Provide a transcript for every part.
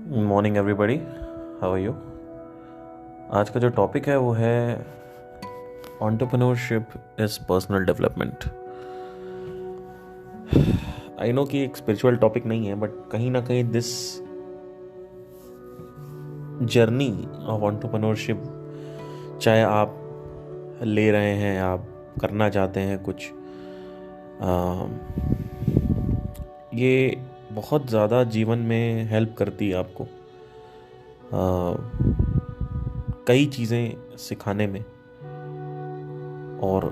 Morning everybody, how are you. आज का जो टॉपिक है वो है entrepreneurship is personal development. I know कि एक स्पिरिचुअल टॉपिक नहीं है, बट कहीं ना कहीं दिस जर्नी ऑफ एंटरप्रेन्योरशिप, चाहे आप ले रहे हैं, आप करना चाहते हैं कुछ, ये बहुत ज़्यादा जीवन में हेल्प करती है आपको कई चीज़ें सिखाने में, और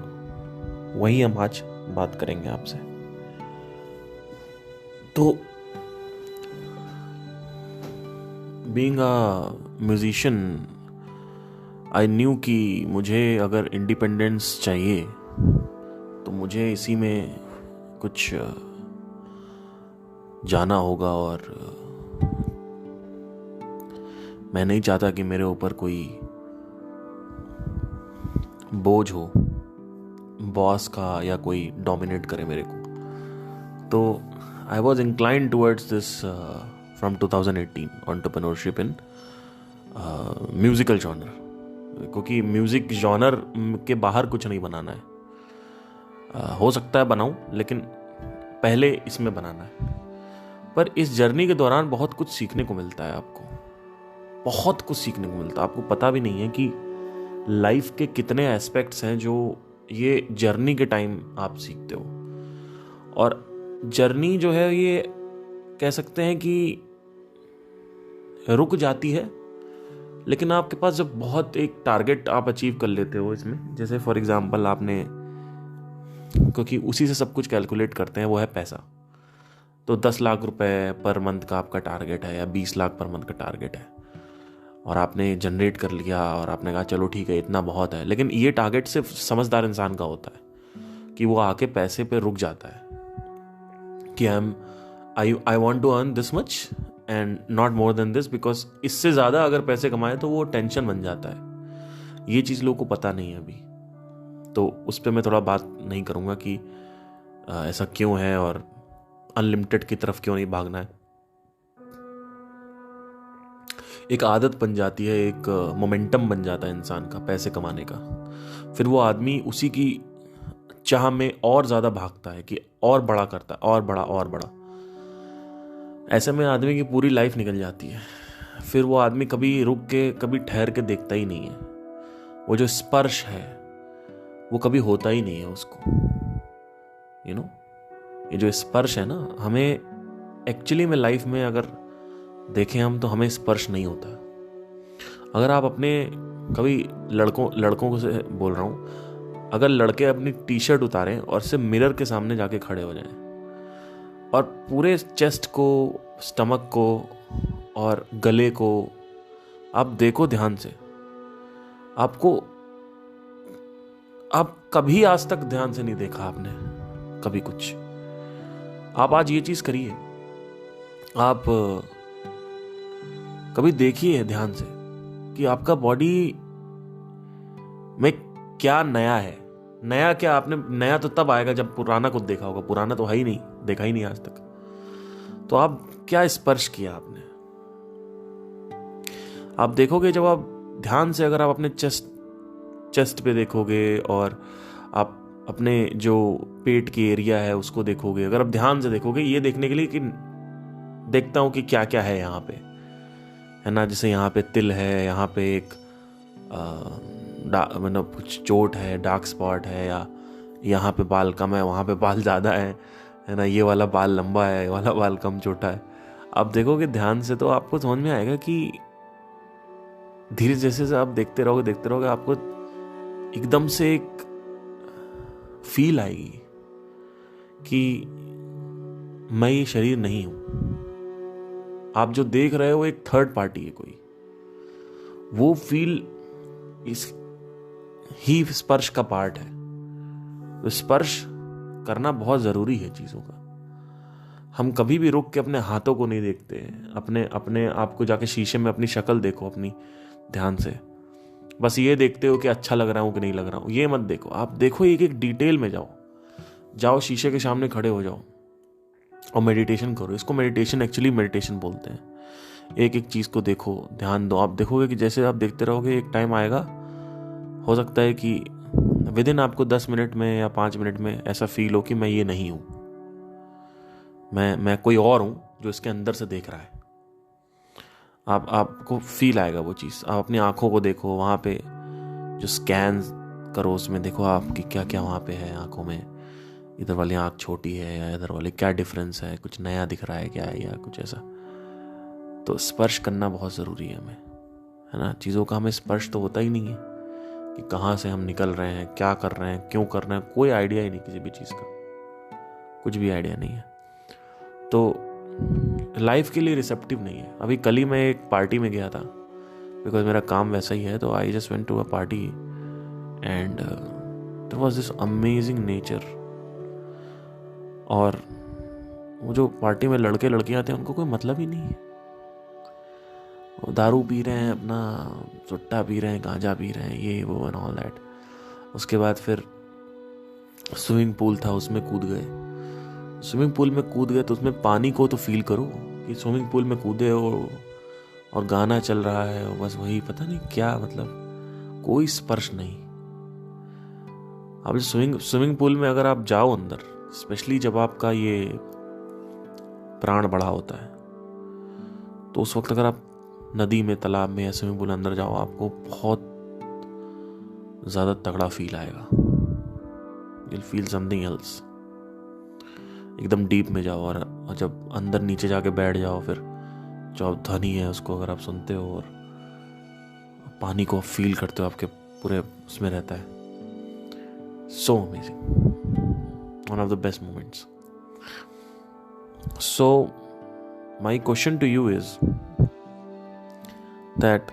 वही हम आज बात करेंगे आपसे। तो being a musician, I knew कि मुझे अगर इंडिपेंडेंस चाहिए तो मुझे इसी में कुछ जाना होगा, और मैं नहीं चाहता कि मेरे ऊपर कोई बोझ हो बॉस का या कोई डोमिनेट करे मेरे को। तो I was inclined towards this from 2018 entrepreneurship in musical genre, क्योंकि म्यूजिक जॉनर के बाहर कुछ नहीं बनाना है। हो सकता है बनाऊं, लेकिन पहले इसमें बनाना है। पर इस जर्नी के दौरान बहुत कुछ सीखने को मिलता है, आपको बहुत कुछ सीखने को मिलता है। आपको पता भी नहीं है कि लाइफ के कितने एस्पेक्ट्स हैं जो ये जर्नी के टाइम आप सीखते हो। और जर्नी जो है ये कह सकते हैं कि रुक जाती है, लेकिन आपके पास जब बहुत एक टारगेट आप अचीव कर लेते हो इसमें, जैसे फॉर एग्जांपल आपने, क्योंकि उसी से सब कुछ कैलकुलेट करते हैं, वो है पैसा। तो 10 लाख रुपए पर मंथ का आपका टारगेट है, या 20 लाख पर मंथ का टारगेट है, और आपने जनरेट कर लिया और आपने कहा चलो ठीक है इतना बहुत है। लेकिन ये टारगेट सिर्फ समझदार इंसान का होता है कि वो आके पैसे पे रुक जाता है कि I want to earn this much and not more than this, because इससे ज़्यादा अगर पैसे कमाए तो वो टेंशन बन जाता है। ये चीज़ लोगों को पता नहीं है अभी, तो उस पर मैं थोड़ा बात नहीं करूँगा कि ऐसा क्यों है और अनलिमिटेड की तरफ क्यों नहीं भागना है। एक आदत बन जाती है, एक मोमेंटम बन जाता है इंसान का पैसे कमाने का। फिर वो आदमी उसी की चाह में और ज़्यादा भागता है कि और बड़ा करता है, और बड़ा और बड़ा। ऐसे में आदमी की पूरी लाइफ निकल जाती है। फिर वो आदमी कभी रुक के, कभी ठहर के देखता ही नहीं है। वो जो स्पर्श है वो कभी होता ही नहीं है उसको। यू नो, ये जो स्पर्श है ना, हमें एक्चुअली में लाइफ में अगर देखें हम, तो हमें स्पर्श नहीं होता। अगर आप अपने कभी लड़कों को से बोल रहा हूं, अगर लड़के अपनी टी शर्ट उतारें और सिर्फ मिरर के सामने जाके खड़े हो जाएं और पूरे चेस्ट को, स्टमक को और गले को आप देखो ध्यान से, आप कभी आज तक ध्यान से नहीं देखा आपने कभी कुछ। आप आज ये चीज करिए, आप कभी देखिए ध्यान से कि आपका बॉडी में क्या नया है। नया क्या, आपने नया तो तब आएगा जब पुराना कुछ देखा होगा। पुराना तो है ही नहीं, देखा ही नहीं आज तक। तो आप क्या स्पर्श किया आपने, आप देखोगे जब आप ध्यान से, अगर आप अपने चेस्ट पे देखोगे और आप अपने जो पेट की एरिया है उसको देखोगे, अगर आप ध्यान से देखोगे, ये देखने के लिए कि देखता हूं कि क्या क्या है यहाँ पे, है ना। जैसे यहाँ पे तिल है, यहाँ पे एक मतलब कुछ चोट है, डार्क स्पॉट है, या यहाँ पे बाल कम है, वहाँ पे बाल ज़्यादा है ना। ये वाला बाल लंबा है, ये वाला बाल कम छोटा है। आप देखोगे ध्यान से तो आपको समझ में आएगा कि धीरे जैसे आप देखते रहोगे, आपको एकदम से एक फील आएगी कि मैं ये शरीर नहीं हूं। आप जो देख रहे हो एक थर्ड पार्टी है कोई। वो फील इस ही स्पर्श का पार्ट है। तो स्पर्श करना बहुत जरूरी है चीजों का। हम कभी भी रुक के अपने हाथों को नहीं देखते हैं। अपने आप को जाके शीशे में अपनी शक्ल देखो अपनी ध्यान से, बस ये देखते हो कि अच्छा लग रहा हूं कि नहीं लग रहा हूं। ये मत देखो, आप देखो एक एक डिटेल में जाओ, शीशे के सामने खड़े हो जाओ और मेडिटेशन करो। इसको मेडिटेशन, एक्चुअली मेडिटेशन बोलते हैं। एक एक चीज़ को देखो, ध्यान दो। आप देखोगे कि जैसे आप देखते रहोगे एक टाइम आएगा, हो सकता है कि विद इन आपको 10 मिनट में या 5 मिनट में ऐसा फील हो कि मैं ये नहीं हूँ, मैं कोई और हूँ जो इसके अंदर से देख रहा है। आपको फील आएगा वो चीज़। आप अपनी आंखों को देखो, वहाँ पे जो स्कैन करो उसमें देखो आपकी क्या क्या वहाँ पे है आंखों में, इधर वाली आंख छोटी है या इधर वाली, क्या डिफरेंस है, कुछ नया दिख रहा है क्या है या कुछ ऐसा। तो स्पर्श करना बहुत ज़रूरी है हमें, है ना। चीज़ों का हमें स्पर्श तो होता ही नहीं है कि कहाँ से हम निकल रहे हैं, क्या कर रहे हैं, क्यों कर रहे हैं, कोई आइडिया ही नहीं किसी भी चीज़ का, कुछ भी आइडिया नहीं है। तो लाइफ के लिए रिसेप्टिव नहीं है। अभी कल ही मैं एक पार्टी में गया था, बिकॉज मेरा काम वैसा ही है। तो I just went to a party and there was this amazing nature. और वो जो पार्टी में लड़के लड़कियां थे उनको कोई मतलब ही नहीं है। वो दारू पी रहे हैं, अपना सुट्टा पी रहे हैं, गांजा पी रहे हैं, ये वो एंड ऑल दैट। उसके बाद फिर स्विमिंग पूल था, उसमें कूद गए। स्विमिंग पूल में कूद गए तो उसमें पानी को तो फील करो कि स्विमिंग पूल में कूदे हो और गाना चल रहा है, और बस वही पता नहीं क्या, मतलब कोई स्पर्श नहीं। अब स्विमिंग पूल में अगर आप जाओ अंदर, स्पेशली जब आपका ये प्राण बढ़ा होता है, तो उस वक्त अगर आप नदी में, तालाब में या स्विमिंग पूल अंदर जाओ, आपको बहुत ज़्यादा तगड़ा फील आएगा। you'll feel something else। एकदम डीप में जाओ और जब अंदर नीचे जाके बैठ जाओ, फिर जो ध्वनि है उसको अगर आप सुनते हो और पानी को फील करते हो, आपके पूरे उसमें रहता है। So amazing, one of the best moments. So my question to you is that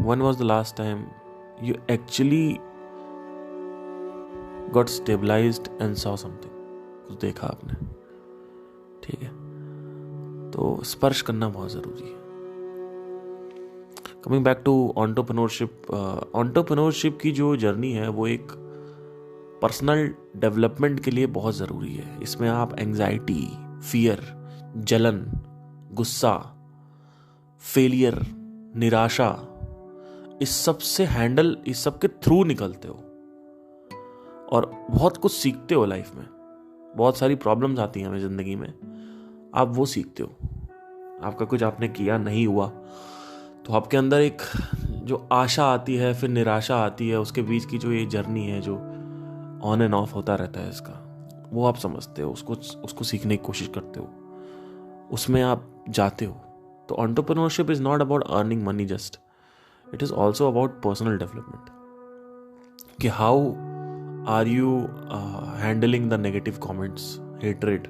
when was the last time you actually got stabilized and saw something? कुछ देखा आपने, ठीक है। तो स्पर्श करना बहुत ज़रूरी है। कमिंग बैक टू एंटरप्रेन्योरशिप की जो जर्नी है वो एक पर्सनल डेवलपमेंट के लिए बहुत ज़रूरी है। इसमें आप एंजाइटी, फियर, जलन, गुस्सा, फेलियर, निराशा, इस सब के थ्रू निकलते हो और बहुत कुछ सीखते हो लाइफ में। बहुत सारी प्रॉब्लम्स आती हैं हमें ज़िंदगी में, आप वो सीखते हो। आपका कुछ आपने किया नहीं हुआ तो आपके अंदर एक जो आशा आती है, फिर निराशा आती है, उसके बीच की जो ये जर्नी है जो ऑन एंड ऑफ होता रहता है इसका, वो आप समझते हो, उसको सीखने की कोशिश करते हो, उसमें आप जाते हो। तो entrepreneurship is not about earning money just, it is also about personal development. कि how are you handling the negative comments, hatred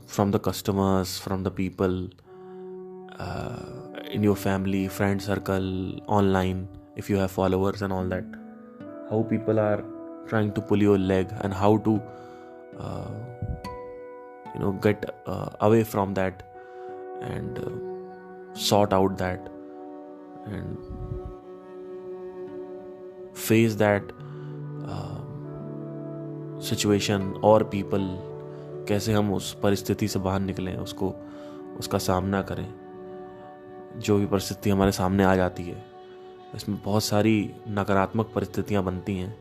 from the customers, from the people in your family, friend circle, online, if you have followers and all that. How people are trying to pull your leg and how to get away from that and sort out that and face that situation or people। कैसे हम उस परिस्थिति से बाहर निकलें, उसका सामना करें। जो भी परिस्थिति हमारे सामने आ जाती है, इसमें बहुत सारी नकारात्मक परिस्थितियां बनती हैं।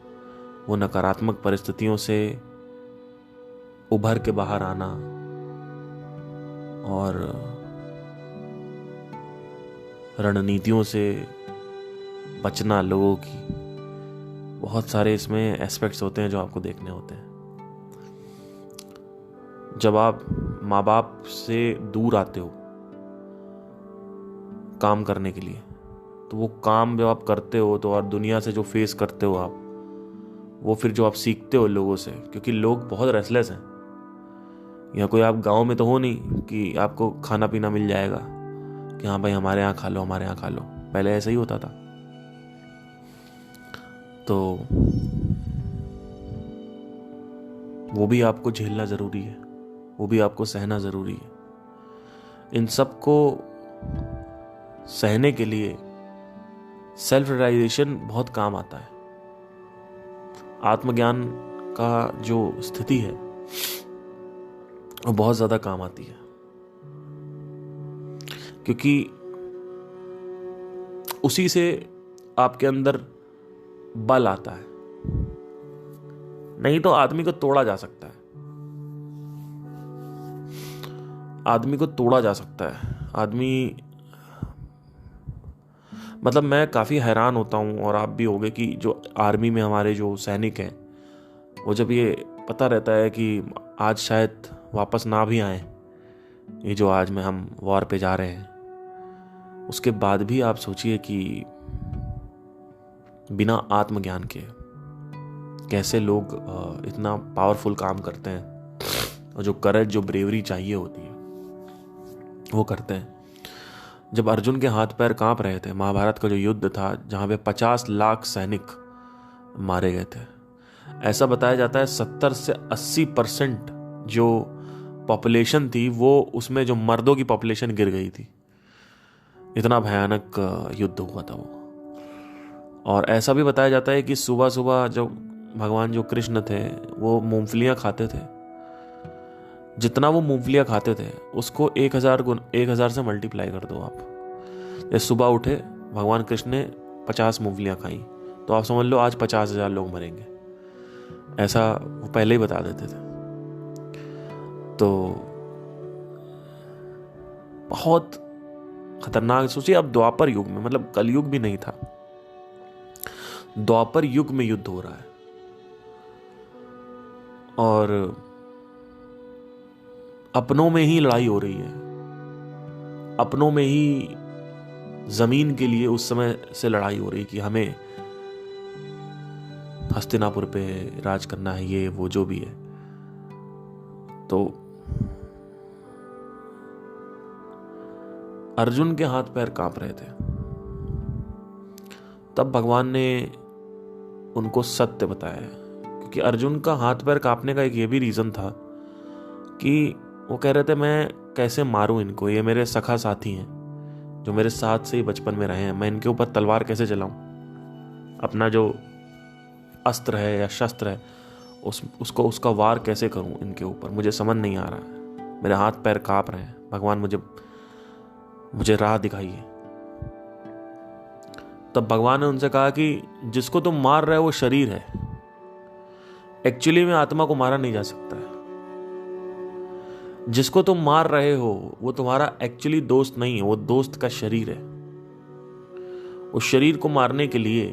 वो नकारात्मक परिस्थितियों से उभर के बाहर आना और रणनीतियों से बचना लोगों की, बहुत सारे इसमें एस्पेक्ट्स होते हैं जो आपको देखने होते हैं। जब आप माँ बाप से दूर आते हो काम करने के लिए, तो वो काम जब आप करते हो तो और दुनिया से जो फेस करते हो आप, वो फिर जो आप सीखते हो लोगों से, क्योंकि लोग बहुत रेस्टलेस हैं। यहाँ कोई आप गांव में तो हो नहीं कि आपको खाना पीना मिल जाएगा कि हाँ भाई हमारे यहाँ खा लो, हमारे यहाँ खा लो। पहले ऐसा ही होता था। तो वो भी आपको झेलना ज़रूरी है, वो भी आपको सहना ज़रूरी है। इन सब को सहने के लिए सेल्फ रियलाइजेशन बहुत काम आता है। आत्मज्ञान का जो स्थिति है वो बहुत ज़्यादा काम आती है क्योंकि उसी से आपके अंदर बल आता है। नहीं तो आदमी को तोड़ा जा सकता है, आदमी को तोड़ा जा सकता है। आदमी मतलब मैं काफ़ी हैरान होता हूँ, और आप भी होंगे, कि जो आर्मी में हमारे जो सैनिक हैं, वो जब ये पता रहता है कि आज शायद वापस ना भी आए, ये जो आज में हम वॉर पे जा रहे हैं, उसके बाद भी आप सोचिए कि बिना आत्मज्ञान के कैसे लोग इतना पावरफुल काम करते हैं, और जो करेज, जो ब्रेवरी चाहिए होती है, वो करते हैं। जब अर्जुन के हाथ पैर कांप रहे थे, महाभारत का जो युद्ध था जहां पे 50 लाख सैनिक मारे गए थे, ऐसा बताया जाता है 70 से 80% जो पॉपुलेशन थी वो, उसमें जो मर्दों की पॉपुलेशन गिर गई थी। इतना भयानक युद्ध हुआ था वो। और ऐसा भी बताया जाता है कि सुबह सुबह जब भगवान जो कृष्ण थे वो मूंगफलियां खाते थे, जितना वो मूंगफलियां खाते थे उसको 1000 से मल्टीप्लाई कर दो आप। जैसे सुबह उठे, भगवान कृष्ण ने 50 मूंगफलियां खाई, तो आप समझ लो आज 50,000 लोग मरेंगे। ऐसा वो पहले ही बता देते थे। तो बहुत खतरनाक। सोचिए अब द्वापर युग में, मतलब कलयुग भी नहीं था, द्वापर युग में युद्ध हो रहा है, और अपनों में ही लड़ाई हो रही है, अपनों में ही जमीन के लिए उस समय से लड़ाई हो रही है कि हमें हस्तिनापुर पे राज करना है, ये वो जो भी है। तो अर्जुन के हाथ पैर कांप रहे थे, तब भगवान ने उनको सत्य बताया। क्योंकि अर्जुन का हाथ पैर कांपने का एक ये भी रीजन था कि वो कह रहे थे मैं कैसे मारूं इनको, ये मेरे सखा साथी हैं जो मेरे साथ से ही बचपन में रहे हैं, मैं इनके ऊपर तलवार कैसे चलाऊं, अपना जो अस्त्र है या शस्त्र है उसका वार कैसे करूं इनके ऊपर, मुझे समझ नहीं आ रहा है, मेरे हाथ पैर कांप रहे हैं, भगवान मुझे राह दिखाइए। तब भगवान ने उनसे कहा कि जिसको तुम मार रहे हो वो शरीर है, एक्चुअली में आत्मा को मारा नहीं जा सकता है। जिसको तुम मार रहे हो वो तुम्हारा एक्चुअली दोस्त नहीं है, वो दोस्त का शरीर है। उस शरीर को मारने के लिए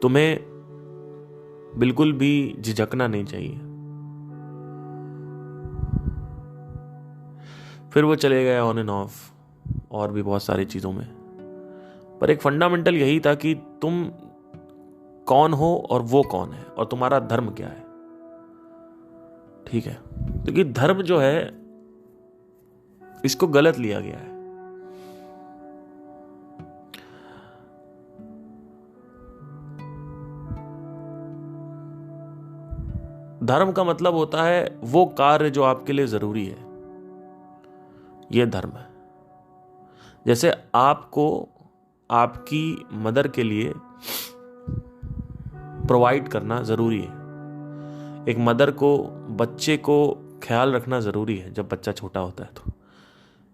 तुम्हें बिल्कुल भी झिझकना नहीं चाहिए। फिर वो चले गए ऑन एंड ऑफ और भी बहुत सारी चीजों में, पर एक फंडामेंटल यही था कि तुम कौन हो और वो कौन है, और तुम्हारा धर्म क्या है। ठीक है, क्योंकि धर्म जो है इसको गलत लिया गया है। धर्म का मतलब होता है वो कार्य जो आपके लिए जरूरी है, ये धर्म है। जैसे आपको आपकी मदर के लिए प्रोवाइड करना जरूरी है, एक मदर को बच्चे को ख्याल रखना जरूरी है जब बच्चा छोटा होता है, तो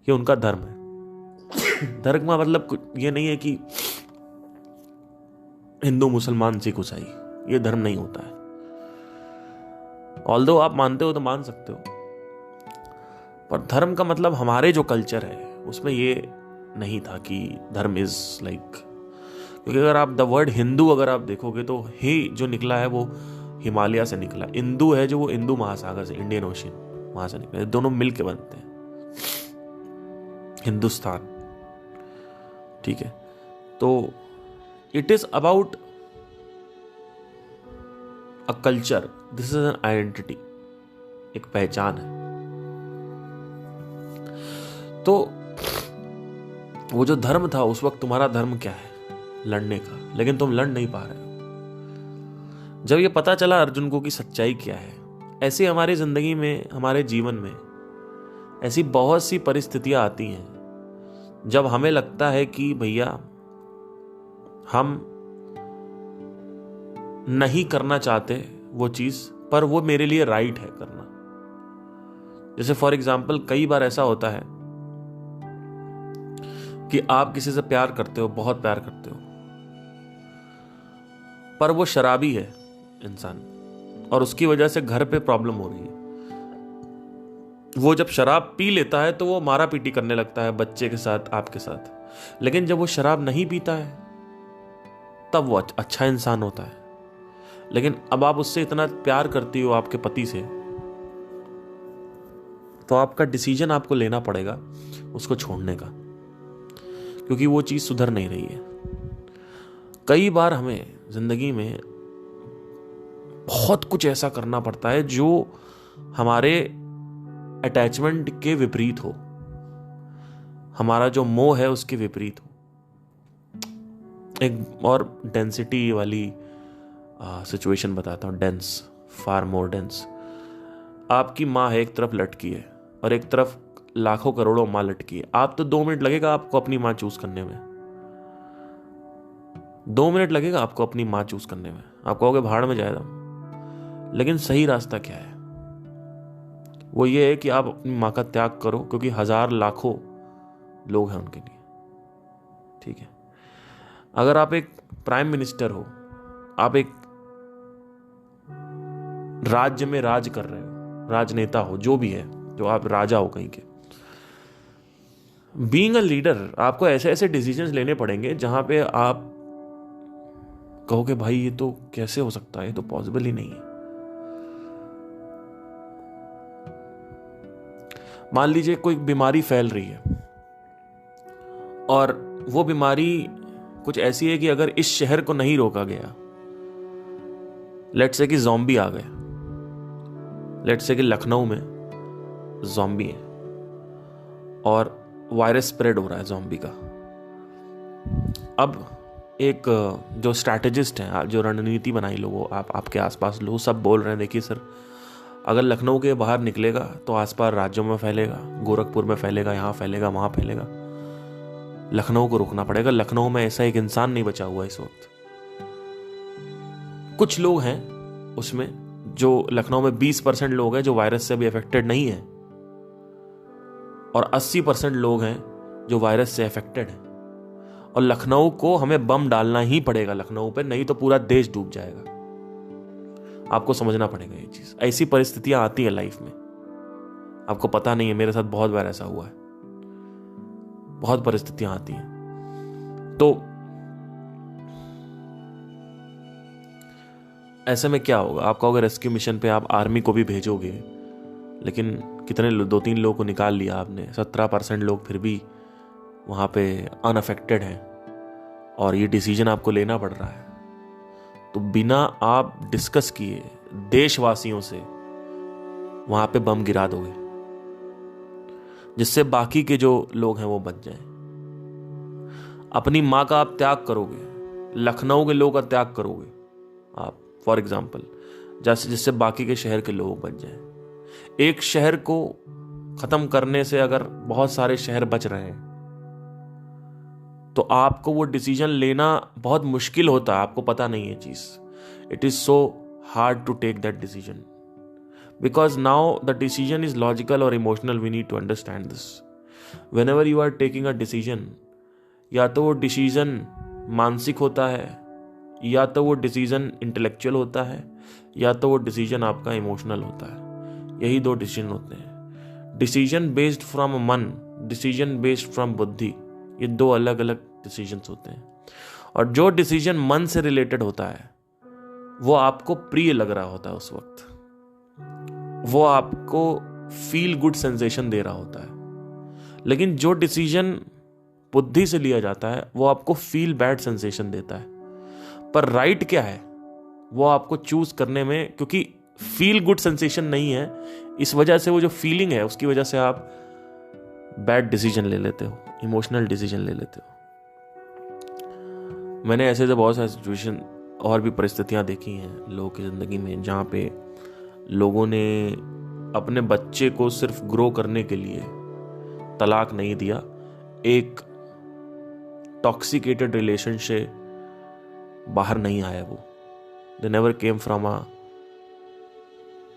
ये उनका धर्म है। धर्म का मतलब ये नहीं है कि हिंदू मुसलमान सिख ईसाई, ये धर्म नहीं होता है। ऑल्दो आप मानते हो तो मान सकते हो, पर धर्म का मतलब हमारे जो कल्चर है उसमें ये नहीं था कि धर्म इज लाइक, क्योंकि अगर आप द वर्ड हिंदू अगर आप देखोगे तो ही जो निकला है वो हिमालय से निकला, इंदू है जो वो इंदू महासागर से, इंडियन ओशियन वहां से निकला, दोनों मिलके बनते हैं हिंदुस्तान। ठीक है, तो it is about a culture, this is an identity, एक पहचान है। तो वो जो धर्म था उस वक्त, तुम्हारा धर्म क्या है? लड़ने का, लेकिन तुम लड़ नहीं पा रहे हो। जब ये पता चला अर्जुन को कि सच्चाई क्या है, ऐसी हमारी जिंदगी में, हमारे जीवन में ऐसी बहुत सी परिस्थितियां आती हैं जब हमें लगता है कि भैया हम नहीं करना चाहते वो चीज, पर वो मेरे लिए राइट है करना। जैसे फॉर एग्जाम्पल कई बार ऐसा होता है कि आप किसी से प्यार करते हो, बहुत प्यार करते हो, पर वो शराबी है इंसान और उसकी वजह से घर पे प्रॉब्लम हो रही है। वो जब शराब पी लेता है तो वो मारा पीटी करने लगता है बच्चे के साथ, आपके साथ। लेकिन जब वो शराब नहीं पीता है तब वो अच्छा इंसान होता है। लेकिन अब आप उससे इतना प्यार करती हो, आपके पति से, तो आपका डिसीजन आपको लेना पड़ेगा उसको छोड़ने का, क्योंकि वो चीज सुधर नहीं रही है। कई बार हमें जिंदगी में बहुत कुछ ऐसा करना पड़ता है जो हमारे अटैचमेंट के विपरीत हो, हमारा जो मोह है उसके विपरीत हो। एक और डेंसिटी वाली सिचुएशन बताता हूं, डेंस, फार मोर डेंस। आपकी माँ है, एक तरफ लटकी है और एक तरफ लाखों करोड़ों माँ लटकी है। आप तो 2 मिनट लगेगा आपको अपनी माँ चूज करने में, 2 मिनट लगेगा आपको अपनी माँ चूज करने में। आप कहोगे भाड़ में जाएगा, लेकिन सही रास्ता क्या है? वो ये है कि आप अपनी माँ का त्याग करो, क्योंकि हजार लाखों लोग हैं उनके लिए। ठीक है, अगर आप एक प्राइम मिनिस्टर हो, आप एक राज्य में राज कर रहे हो, राजनेता हो, जो भी है, जो आप राजा हो कहीं के, बीइंग अ लीडर आपको ऐसे ऐसे डिसीजंस लेने पड़ेंगे जहां पे आप कहोगे भाई ये तो कैसे हो सकता है, ये तो पॉसिबल ही नहीं है। मान लीजिए कोई बीमारी फैल रही है और वो बीमारी कुछ ऐसी है कि अगर इस शहर को नहीं रोका गया, लेट्स से कि ज़ॉम्बी आ गए, लेट्स से कि लखनऊ में ज़ॉम्बी है और वायरस स्प्रेड हो रहा है ज़ॉम्बी का। अब एक जो स्ट्रैटेजिस्ट हैं, जो रणनीति बनाई लोगों, आपके आसपास लोग सब बोल रहे हैं देखिए सर, अगर लखनऊ के बाहर निकलेगा तो आसपास राज्यों में फैलेगा, गोरखपुर में फैलेगा, यहाँ फैलेगा, वहाँ फैलेगा, लखनऊ को रोकना पड़ेगा। लखनऊ में ऐसा एक इंसान नहीं बचा हुआ इस वक्त। कुछ लोग हैं उसमें, जो लखनऊ में 20% लोग हैं जो वायरस से भी अफेक्टेड नहीं है और 80% लोग हैं जो वायरस से अफेक्टेड हैं। और लखनऊ को हमें बम डालना ही पड़ेगा लखनऊ पे, नहीं तो पूरा देश डूब जाएगा। आपको समझना पड़ेगा ये चीज। ऐसी परिस्थितियां आती है लाइफ में, आपको पता नहीं है, मेरे साथ बहुत बार ऐसा हुआ है, बहुत परिस्थितियां आती हैं। तो ऐसे में क्या होगा? आप कहोगे रेस्क्यू मिशन पे आप आर्मी को भी भेजोगे, लेकिन कितने 2-3 लोगों को निकाल लिया आपने, 17% लोग फिर भी वहां पे अनअफेक्टेड हैं और ये डिसीजन आपको लेना पड़ रहा है। तो बिना आप डिस्कस किए देशवासियों से वहां पे बम गिरा दोगे, जिससे बाकी के जो लोग हैं वो बच जाएं। अपनी मां का आप त्याग करोगे, लखनऊ के लोगों का त्याग करोगे आप, फॉर एग्जाम्पल, जिससे बाकी के शहर के लोग बच जाएं। एक शहर को खत्म करने से अगर बहुत सारे शहर बच रहे हैं तो आपको वो डिसीजन लेना बहुत मुश्किल होता है। आपको पता नहीं है चीज। It is so hard to take that decision because now the decision is logical और emotional. We need to understand this. Whenever you are taking a decision, या तो वो डिसीजन मानसिक होता है, या तो वो डिसीजन इंटेलेक्चुअल होता है, या तो वो डिसीजन आपका इमोशनल होता है। यही 2 डिसीजन होते हैं। डिसीजन बेस्ड फ्रॉम मन, डिसीजन बेस्ड फ्रॉम बुद्धि, ये 2 अलग अलग डिसीजंस होते हैं। और जो डिसीजन मन से रिलेटेड होता है वो आपको प्रिय लग रहा होता है उस वक्त, वो आपको फील गुड सेंसेशन दे रहा होता है। लेकिन जो डिसीजन बुद्धि से लिया जाता है वो आपको फील बैड सेंसेशन देता है। पर राइट क्या है वो आपको चूज करने में, क्योंकि फील गुड सेंसेशन नहीं है, इस वजह से वो जो फीलिंग है उसकी वजह से आप बैड डिसीजन ले लेते हो, इमोशनल डिसीजन ले लेते हो। मैंने ऐसे से बहुत सारी सिचुएशन और भी परिस्थितियां देखी हैं लोगों की जिंदगी में, जहां पे लोगों ने अपने बच्चे को सिर्फ ग्रो करने के लिए तलाक नहीं दिया, एक टॉक्सिकेटेड रिलेशन से बाहर नहीं आया। वो they never came from a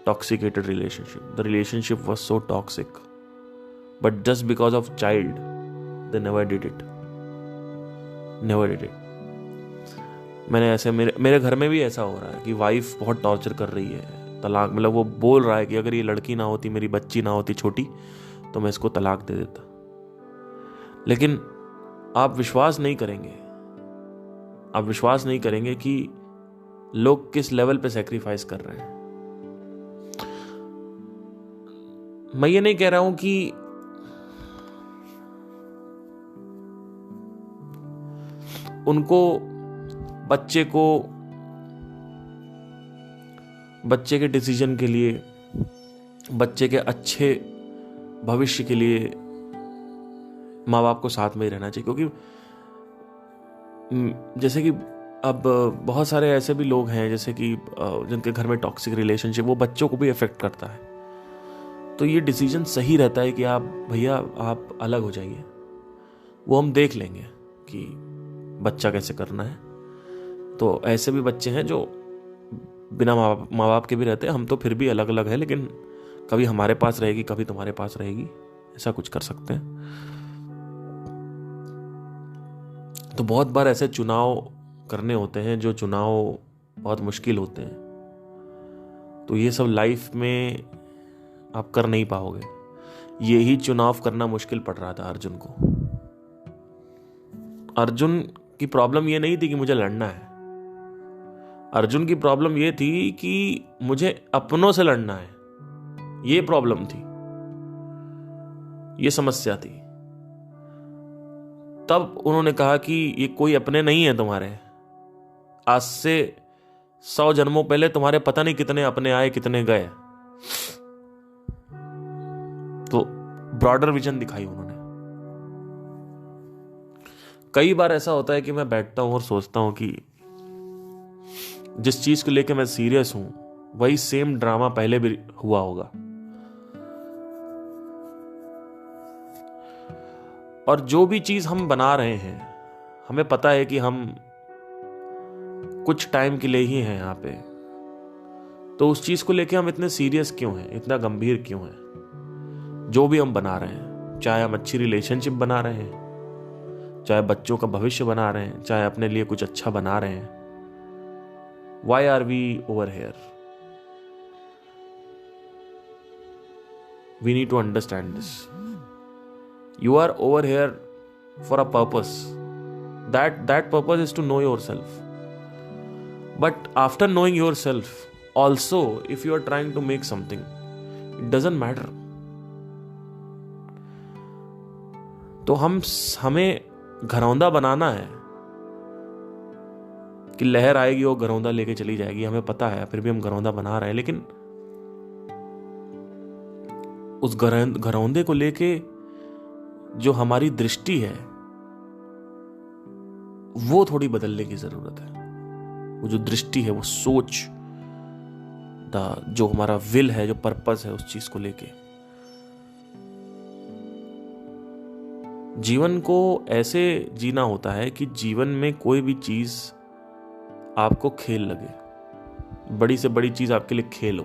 toxicated relationship. The relationship was so toxic, but just because of child, they never did it. मैंने ऐसे मेरे घर में भी ऐसा हो रहा है कि वाइफ बहुत टॉर्चर कर रही है, तलाक, मतलब वो बोल रहा है कि अगर ये लड़की ना होती, मेरी बच्ची ना होती छोटी, तो मैं इसको तलाक दे देता। लेकिन आप विश्वास नहीं करेंगे कि लोग किस लेवल पे सेक्रीफाइस कर रहे हैं। मैं ये नहीं कह रहा हूं कि उनको बच्चे के डिसीजन के लिए, बच्चे के अच्छे भविष्य के लिए माँ बाप को साथ में ही रहना चाहिए, क्योंकि जैसे कि अब बहुत सारे ऐसे भी लोग हैं जैसे कि जिनके घर में टॉक्सिक रिलेशनशिप, वो बच्चों को भी अफेक्ट करता है। तो ये डिसीजन सही रहता है कि भैया आप अलग हो जाइए, वो हम देख लेंगे कि बच्चा कैसे करना है। तो ऐसे भी बच्चे हैं जो बिना माँ बाप के भी रहते हैं, हम तो फिर भी अलग अलग है, लेकिन कभी हमारे पास रहेगी, कभी तुम्हारे पास रहेगी, ऐसा कुछ कर सकते हैं। तो बहुत बार ऐसे चुनाव करने होते हैं जो चुनाव बहुत मुश्किल होते हैं। तो ये सब लाइफ में आप कर नहीं पाओगे। यही चुनाव करना मुश्किल पड़ रहा था अर्जुन को। अर्जुन की प्रॉब्लम ये नहीं थी कि मुझे लड़ना है, अर्जुन की प्रॉब्लम ये थी कि मुझे अपनों से लड़ना है। ये प्रॉब्लम थी, ये समस्या थी। तब उन्होंने कहा कि ये कोई अपने नहीं है तुम्हारे, आज से 100 जन्मों पहले तुम्हारे पता नहीं कितने अपने आए, कितने गए। तो ब्रॉडर विजन दिखाई उन्होंने। कई बार ऐसा होता है कि मैं बैठता हूं और सोचता हूं कि जिस चीज को लेके मैं सीरियस हूं, वही सेम ड्रामा पहले भी हुआ होगा। और जो भी चीज हम बना रहे हैं, हमें पता है कि हम कुछ टाइम के लिए ही हैं यहाँ पे, तो उस चीज को लेके हम इतने सीरियस क्यों हैं, इतना गंभीर क्यों हैं। जो भी हम बना रहे हैं, चाहे हम अच्छी रिलेशनशिप बना रहे हैं, चाहे बच्चों का भविष्य बना रहे हैं, चाहे अपने लिए कुछ अच्छा बना रहे हैं, why are we over here? We need to understand this. You are over here for a purpose. That purpose is to know yourself. But after knowing yourself, also if you are trying to make something, it doesn't matter. तो हमें घरौंदा बनाना है कि लहर आएगी वो घरौंदा लेके चली जाएगी, हमें पता है, फिर भी हम घरौंदा बना रहे हैं। लेकिन उस घरौंदे को लेके जो हमारी दृष्टि है, वो थोड़ी बदलने की जरूरत है। वो जो दृष्टि है, वो सोच, जो हमारा विल है, जो पर्पस है उस चीज को लेके। जीवन को ऐसे जीना होता है कि जीवन में कोई भी चीज आपको खेल लगे। बड़ी से बड़ी चीज आपके लिए खेल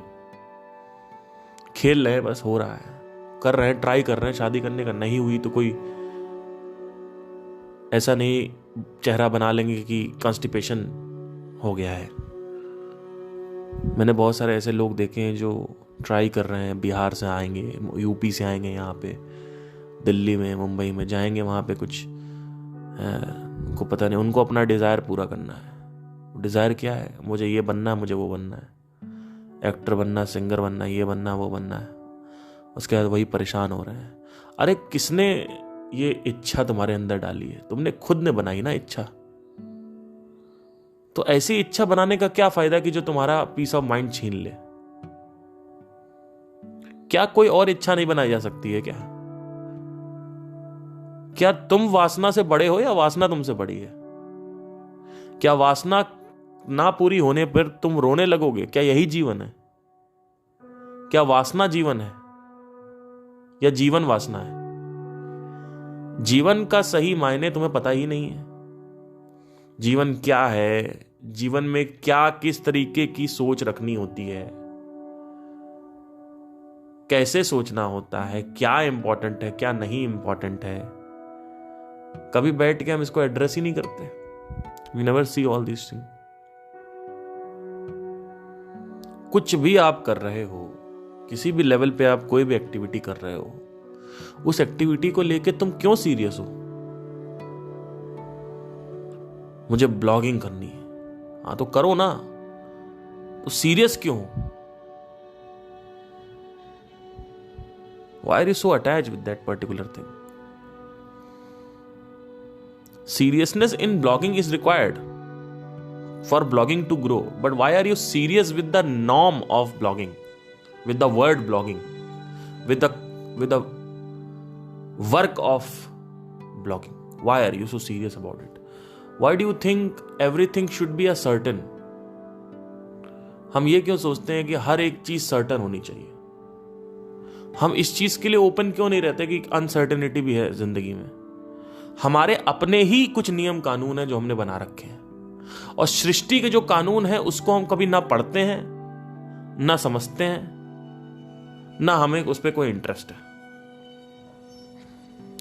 रहे, बस हो रहा है, कर रहे हैं, ट्राई कर रहे हैं शादी करने का, नहीं हुई तो कोई ऐसा नहीं चेहरा बना लेंगे कि कॉन्स्टिपेशन हो गया है। मैंने बहुत सारे ऐसे लोग देखे हैं जो ट्राई कर रहे हैं, बिहार से आएंगे, यूपी से आएंगे, यहाँ पे दिल्ली में, मुंबई में जाएंगे, वहाँ पे कुछ उनको पता नहीं, उनको अपना डिज़ायर पूरा करना है। डिज़ायर क्या है? मुझे ये बनना है, मुझे वो बनना है, एक्टर बनना, सिंगर बनना, ये बनना, वो बनना है। उसके बाद वही परेशान हो रहे हैं। अरे किसने ये इच्छा तुम्हारे अंदर डाली है? तुमने खुद ने बनाई ना इच्छा। तो ऐसी इच्छा बनाने का क्या फायदा कि जो तुम्हारा पीस ऑफ माइंड छीन ले? क्या कोई और इच्छा नहीं बनाई जा सकती है क्या? क्या तुम वासना से बड़े हो या वासना तुमसे बड़ी है? क्या वासना ना पूरी होने पर तुम रोने लगोगे? क्या यही जीवन है? क्या वासना जीवन है या जीवन वासना है? जीवन का सही मायने तुम्हें पता ही नहीं है। जीवन क्या है, जीवन में क्या, किस तरीके की सोच रखनी होती है, कैसे सोचना होता है, क्या इंपॉर्टेंट है क्या नहीं इंपॉर्टेंट है, कभी बैठ के हम इसको एड्रेस ही नहीं करते। We never see all this thing. कुछ भी आप कर रहे हो, किसी भी लेवल पे आप कोई भी एक्टिविटी कर रहे हो, उस एक्टिविटी को लेके तुम क्यों सीरियस हो? मुझे ब्लॉगिंग करनी है, हाँ तो करो ना, तो सीरियस क्यों हो? Why are you so attached with that particular thing? Seriousness in blogging is required for blogging to grow, but why are you serious with the norm of blogging, with the word blogging, with the work of blogging? Why are you so serious about it? Why do you think everything should be a certain? हम ये क्यों सोचते हैं कि हर एक चीज certain होनी चाहिए? हम इस चीज के लिए ओपन क्यों नहीं रहते कि अनसर्टेनिटी भी है जिंदगी में? हमारे अपने ही कुछ नियम कानून है जो हमने बना रखे हैं, और सृष्टि के जो कानून है उसको हम कभी ना पढ़ते हैं, ना समझते हैं, ना हमें उस पर कोई इंटरेस्ट है।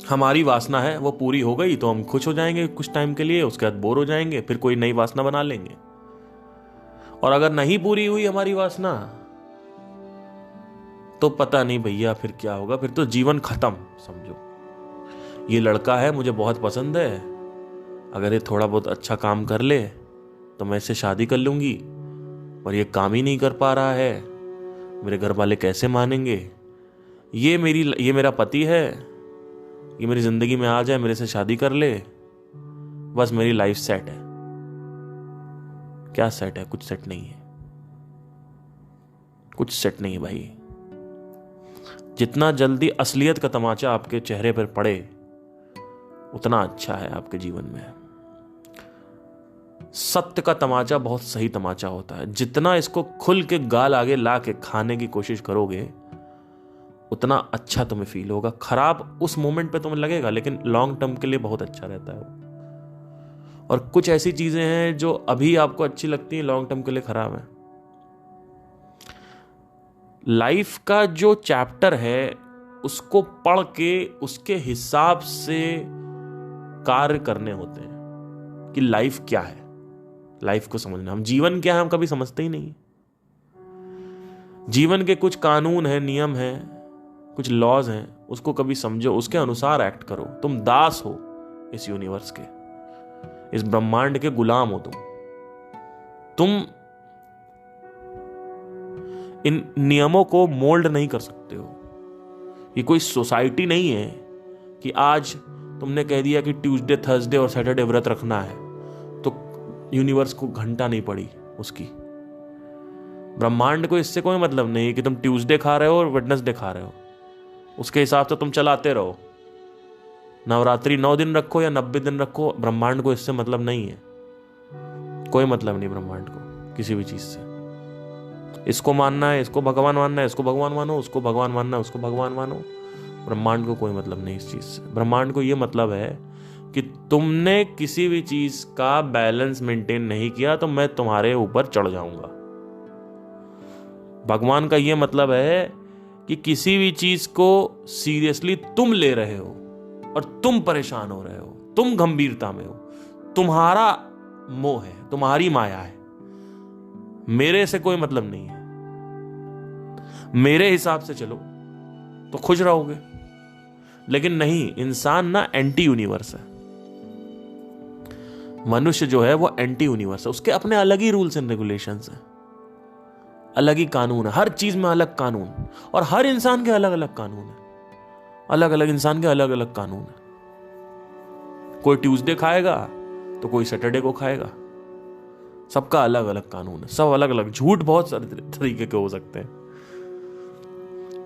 हमारी वासना है वो पूरी हो गई तो हम खुश हो जाएंगे कुछ टाइम के लिए, उसके बाद बोर हो जाएंगे, फिर कोई नई वासना बना लेंगे। और अगर नहीं पूरी हुई हमारी वासना तो पता नहीं भैया फिर क्या होगा, फिर तो जीवन खत्म समझो। ये लड़का है मुझे बहुत पसंद है, अगर ये थोड़ा बहुत अच्छा काम कर ले तो मैं इससे शादी कर लूंगी, पर ये काम ही नहीं कर पा रहा है, मेरे घर वाले कैसे मानेंगे? ये मेरा पति है, ये मेरी जिंदगी में आ जाए, मेरे से शादी कर ले, बस मेरी लाइफ सेट है। क्या सेट है? कुछ सेट नहीं है, कुछ सेट नहीं है भाई। जितना जल्दी असलियत का तमाचा आपके चेहरे पर पड़े उतना अच्छा है आपके जीवन में। सत्य का तमाचा बहुत सही तमाचा होता है। जितना इसको खुल के गाल आगे ला के खाने की कोशिश करोगे उतना अच्छा तुम्हें फील होगा। खराब उस मोमेंट पे तुम्हें लगेगा, लेकिन लॉन्ग टर्म के लिए बहुत अच्छा रहता है वो। और कुछ ऐसी चीजें हैं जो अभी आपको अच्छी लगती हैं, लॉन्ग टर्म के लिए खराब है। लाइफ का जो चैप्टर है उसको पढ़ के उसके हिसाब से कार्य करने होते हैं कि लाइफ क्या है, लाइफ को समझना। हम जीवन क्या है हम कभी समझते ही नहीं। जीवन के कुछ कानून हैं, नियम हैं, कुछ लॉज हैं, उसको कभी समझो, उसके अनुसार एक्ट करो। तुम दास हो इस यूनिवर्स के, इस ब्रह्मांड के गुलाम हो तुम इन नियमों को मोल्ड नहीं कर सकते हो। ये कोई सोसाइटी नहीं है कि आज तुमने कह दिया कि ट्यूसडे, थर्सडे और सैटरडे व्रत रखना है तो यूनिवर्स को घंटा नहीं पड़ी उसकी। ब्रह्मांड को इससे कोई मतलब नहीं कि तुम ट्यूसडे खा रहे हो और वेडनेसडे खा रहे हो, उसके हिसाब से तुम चलाते रहो। नवरात्रि 9 दिन रखो या 90 दिन रखो, ब्रह्मांड को इससे मतलब नहीं है। कोई मतलब नहीं ब्रह्मांड को किसी भी चीज से। इसको मानना है, इसको भगवान मानना है, इसको भगवान मानो, उसको भगवान मानना है, उसको भगवान मानो। ब्रह्मांड को कोई मतलब नहीं इस चीज से। ब्रह्मांड को यह मतलब है कि तुमने किसी भी चीज का बैलेंस मेंटेन नहीं किया तो मैं तुम्हारे ऊपर चढ़ जाऊंगा। भगवान का यह मतलब है कि किसी भी चीज को सीरियसली तुम ले रहे हो और तुम परेशान हो रहे हो, तुम गंभीरता में हो, तुम्हारा मोह है, तुम्हारी माया है, मेरे से कोई मतलब नहीं है, मेरे हिसाब से चलो तो खुश रहोगे। लेकिन नहीं, इंसान ना एंटी यूनिवर्स है। मनुष्य जो है वो एंटी यूनिवर्स है। उसके अपने अलग ही रूल्स एंड रेगुलेशंस हैं, अलग ही कानून है, हर चीज में अलग कानून, और हर इंसान के अलग अलग कानून है। अलग अलग इंसान के अलग अलग कानून है। कोई ट्यूसडे खाएगा तो कोई सैटरडे को खाएगा, सबका अलग अलग कानून है, सब अलग अलग। झूठ बहुत सारे तरीके के हो सकते हैं।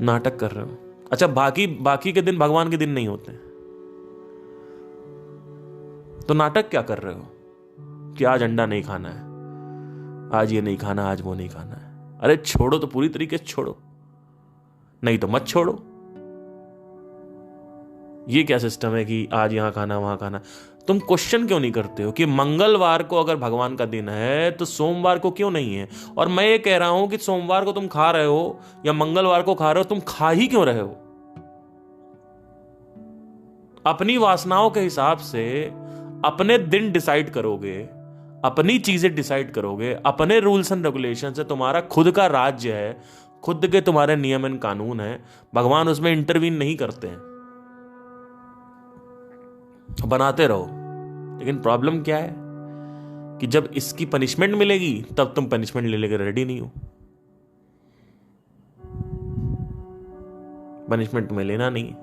नाटक कर रहे हो, अच्छा बाकी के दिन भगवान के दिन नहीं होते तो नाटक क्या कर रहे हो कि आज अंडा नहीं खाना है, आज ये नहीं खाना, आज वो नहीं खाना है। अरे छोड़ो तो पूरी तरीके से छोड़ो, नहीं तो मत छोड़ो। ये क्या सिस्टम है कि आज यहां खाना वहां खाना? तुम क्वेश्चन क्यों नहीं करते हो कि मंगलवार को अगर भगवान का दिन है तो सोमवार को क्यों नहीं है? और मैं ये कह रहा हूं कि सोमवार को तुम खा रहे हो या मंगलवार को खा रहे हो, तुम खा ही क्यों रहे हो? अपनी वासनाओं के हिसाब से अपने दिन डिसाइड करोगे, अपनी चीजें डिसाइड करोगे, अपने रूल्स एंड रेगुलेशन से। तुम्हारा खुद का राज्य है, खुद के तुम्हारे नियम एंड कानून है, भगवान उसमें इंटरवीन नहीं करते हैं। बनाते रहो। लेकिन प्रॉब्लम क्या है कि जब इसकी पनिशमेंट मिलेगी तब तुम पनिशमेंट ले लेकर रेडी नहीं हो। पनिशमेंट तुम्हें लेना नहीं है,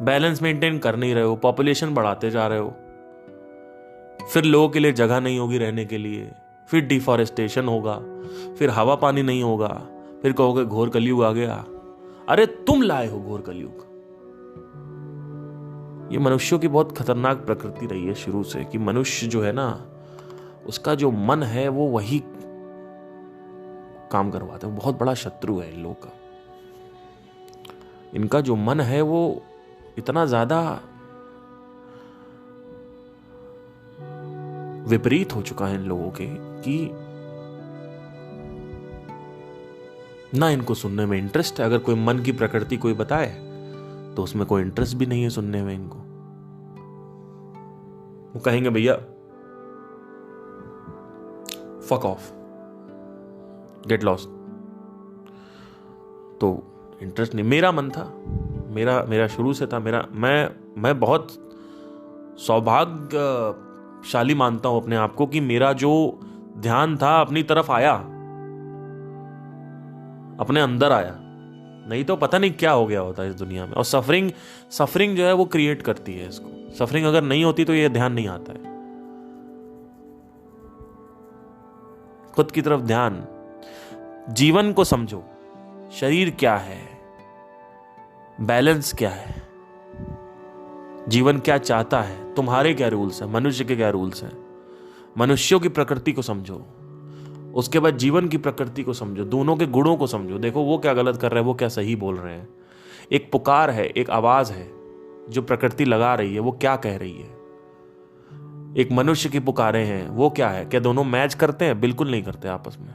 बैलेंस मेंटेन कर नहीं रहे हो, पॉपुलेशन बढ़ाते जा रहे हो, फिर लोगों के लिए जगह नहीं होगी रहने के लिए, फिर डिफॉरेस्टेशन होगा, फिर हवा पानी नहीं होगा, फिर कहोगे घोर कलयुग आ गया। अरे तुम लाए हो घोर कलयुग। ये मनुष्यों की बहुत खतरनाक प्रकृति रही है शुरू से कि मनुष्य जो है ना, उसका जो मन है वो वही काम करवाता है। बहुत बड़ा शत्रु है इन लोगों का। इनका जो मन है वो इतना ज्यादा विपरीत हो चुका है इन लोगों के कि ना इनको सुनने में इंटरेस्ट है। अगर कोई मन की प्रकृति कोई बताए तो उसमें कोई इंटरेस्ट भी नहीं है सुनने में इनको। वो कहेंगे भैया फक ऑफ, गेट लॉस्ट। तो इंटरेस्ट नहीं। मेरा मन था, मेरा शुरू से था। मैं बहुत सौभाग्यशाली मानता हूं अपने आप को कि मेरा जो ध्यान था अपनी तरफ आया, अपने अंदर आया। नहीं तो पता नहीं क्या हो गया होता इस दुनिया में। और सफरिंग जो है वो क्रिएट करती है इसको। सफरिंग अगर नहीं होती तो ये ध्यान नहीं आता है। खुद की तरफ ध्यान, जीवन को समझो, शरीर क्या है, बैलेंस क्या है, जीवन क्या चाहता है, तुम्हारे क्या रूल्स हैं, मनुष्य के क्या रूल्स हैं। मनुष्यों की प्रकृति को समझो, उसके बाद जीवन की प्रकृति को समझो, दोनों के गुणों को समझो। देखो वो क्या गलत कर रहे हैं, वो क्या सही बोल रहे हैं। एक पुकार है, एक आवाज है जो प्रकृति लगा रही है, वो क्या कह रही है। एक मनुष्य की पुकारें हैं, वो क्या है। क्या दोनों मैच करते हैं? बिल्कुल नहीं करते आपस में।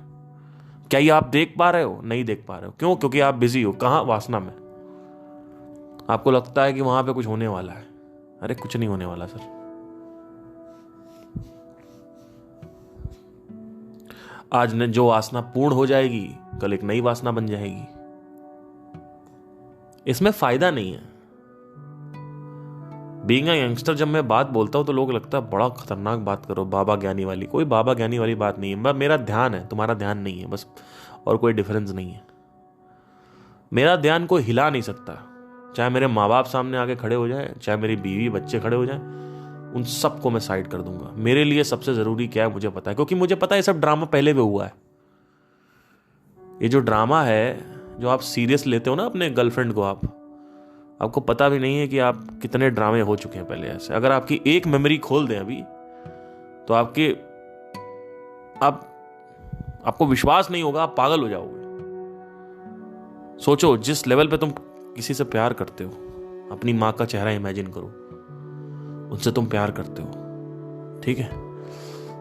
क्या ये आप देख पा रहे हो? नहीं देख पा रहे हो। क्यों? क्योंकि आप बिजी हो। कहां? वासना में। आपको लगता है कि वहां पे कुछ होने वाला है। अरे कुछ नहीं होने वाला सर। आज ने जो वासना पूर्ण हो जाएगी, कल एक नई वासना बन जाएगी। इसमें फायदा नहीं है। बीइंग अ यंगस्टर जब मैं बात बोलता हूं तो लोग लगता है बड़ा खतरनाक बात करो, बाबा ज्ञानी वाली। कोई बाबा ज्ञानी वाली बात नहीं है। मेरा ध्यान है, तुम्हारा ध्यान नहीं है, बस। और कोई डिफरेंस नहीं है। मेरा ध्यान कोई हिला नहीं सकता। चाहे मेरे माँ बाप सामने आके खड़े हो जाए, चाहे मेरी बीवी बच्चे खड़े हो जाए, उन सबको मैं साइड कर दूंगा। मेरे लिए सबसे जरूरी क्या है मुझे पता है, क्योंकि मुझे पता है ये सब ड्रामा पहले भी हुआ है। ये जो ड्रामा है, जो आप सीरियस लेते हो ना अपने गर्लफ्रेंड को, आपको पता भी नहीं है कि आप कितने ड्रामे हो चुके हैं पहले ऐसे। अगर आपकी एक मेमोरी खोल दें अभी तो आपको विश्वास नहीं होगा, आप पागल हो जाओगे। सोचो जिस लेवल पे तुम किसी से प्यार करते हो, अपनी माँ का चेहरा इमेजिन करो, उनसे तुम प्यार करते हो, ठीक है।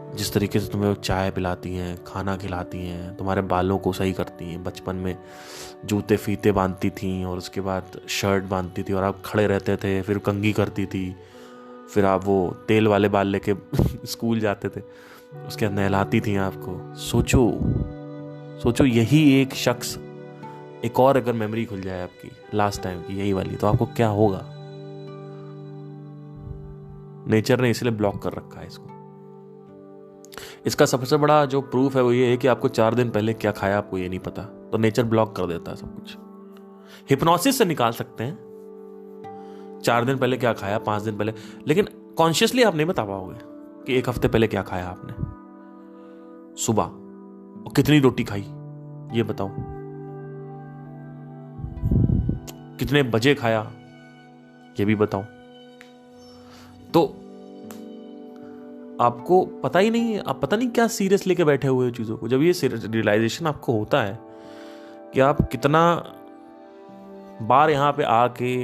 जिस तरीके से तुम्हें चाय पिलाती हैं, खाना खिलाती हैं, तुम्हारे बालों को सही करती हैं, बचपन में जूते फीते बांधती थी और उसके बाद शर्ट बांधती थी और आप खड़े रहते थे, फिर कंघी करती थी, फिर आप वो तेल वाले बाल लेके स्कूल जाते थे, उसके बाद नहलाती थी आपको। सोचो यही एक शख्स, एक और अगर मेमोरी खुल जाए आपकी लास्ट टाइम की यही वाली, तो आपको क्या होगा। नेचर ने इसलिए ब्लॉक कर रखा है इसको। इसका सबसे बड़ा जो प्रूफ है वो ये है कि आपको 4 दिन पहले क्या खाया आपको ये नहीं पता, तो नेचर ब्लॉक कर देता है सब कुछ। हिप्नोसिस से निकाल सकते हैं 4 दिन पहले क्या खाया, 5 दिन पहले, लेकिन कॉन्शियसली आप नहीं बता पाओगे कि 1 हफ्ते पहले क्या खाया आपने, सुबह और कितनी रोटी खाई ये बताओ, कितने बजे खाया ये भी बताओ। तो आपको पता ही नहीं है, आप पता नहीं क्या सीरियस लेके बैठे हुए हो चीजों को। जब ये रियलाइजेशन आपको होता है कि आप कितना बार यहां पे आके